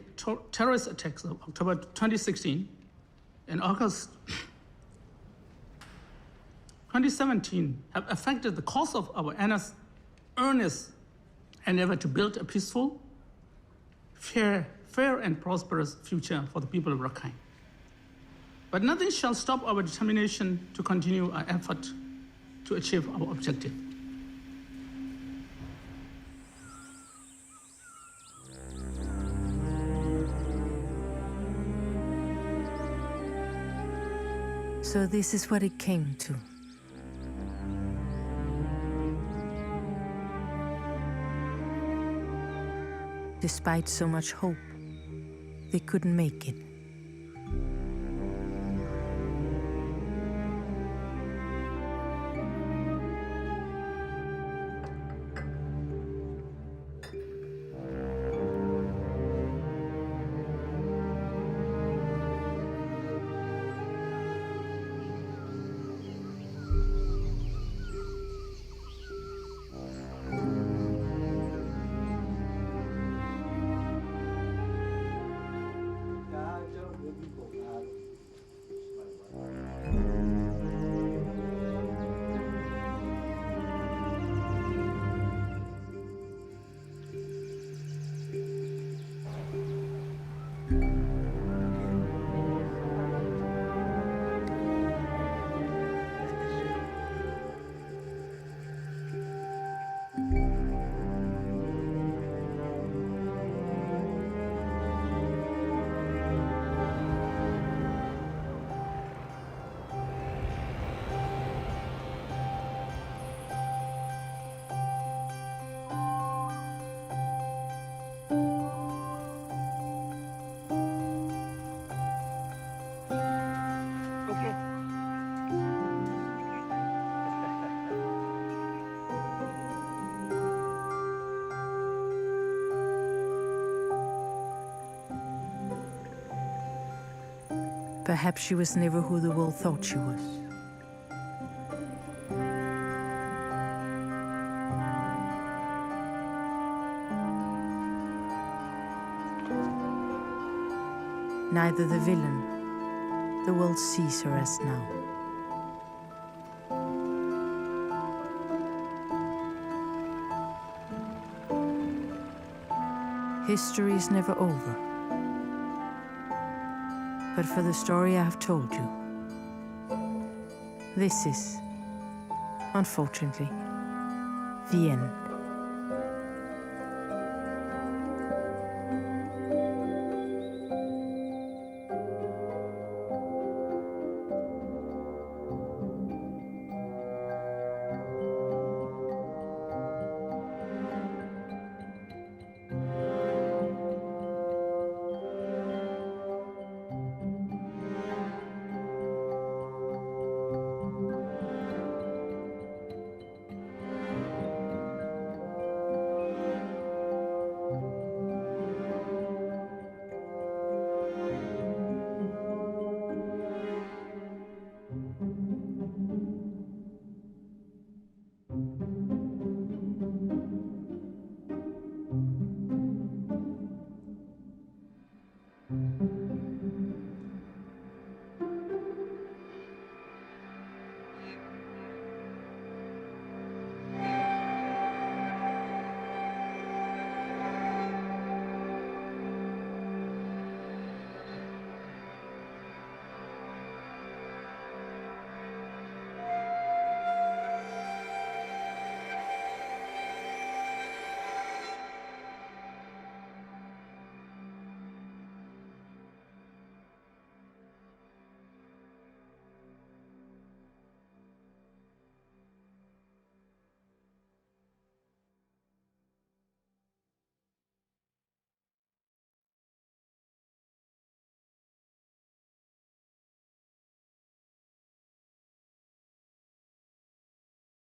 terrorist attacks of October 2016 and August 2017 have affected the cause of our earnest endeavor to build a peaceful, fair and prosperous future for the people of Rakhine. But nothing shall stop our determination to continue our effort to achieve our objective. So this is what it came to. Despite so much hope, they couldn't make it. Perhaps she was never who the world thought she was. Neither the villain the world sees her as now. History is never over. But for the story I have told you, this is, unfortunately, the end.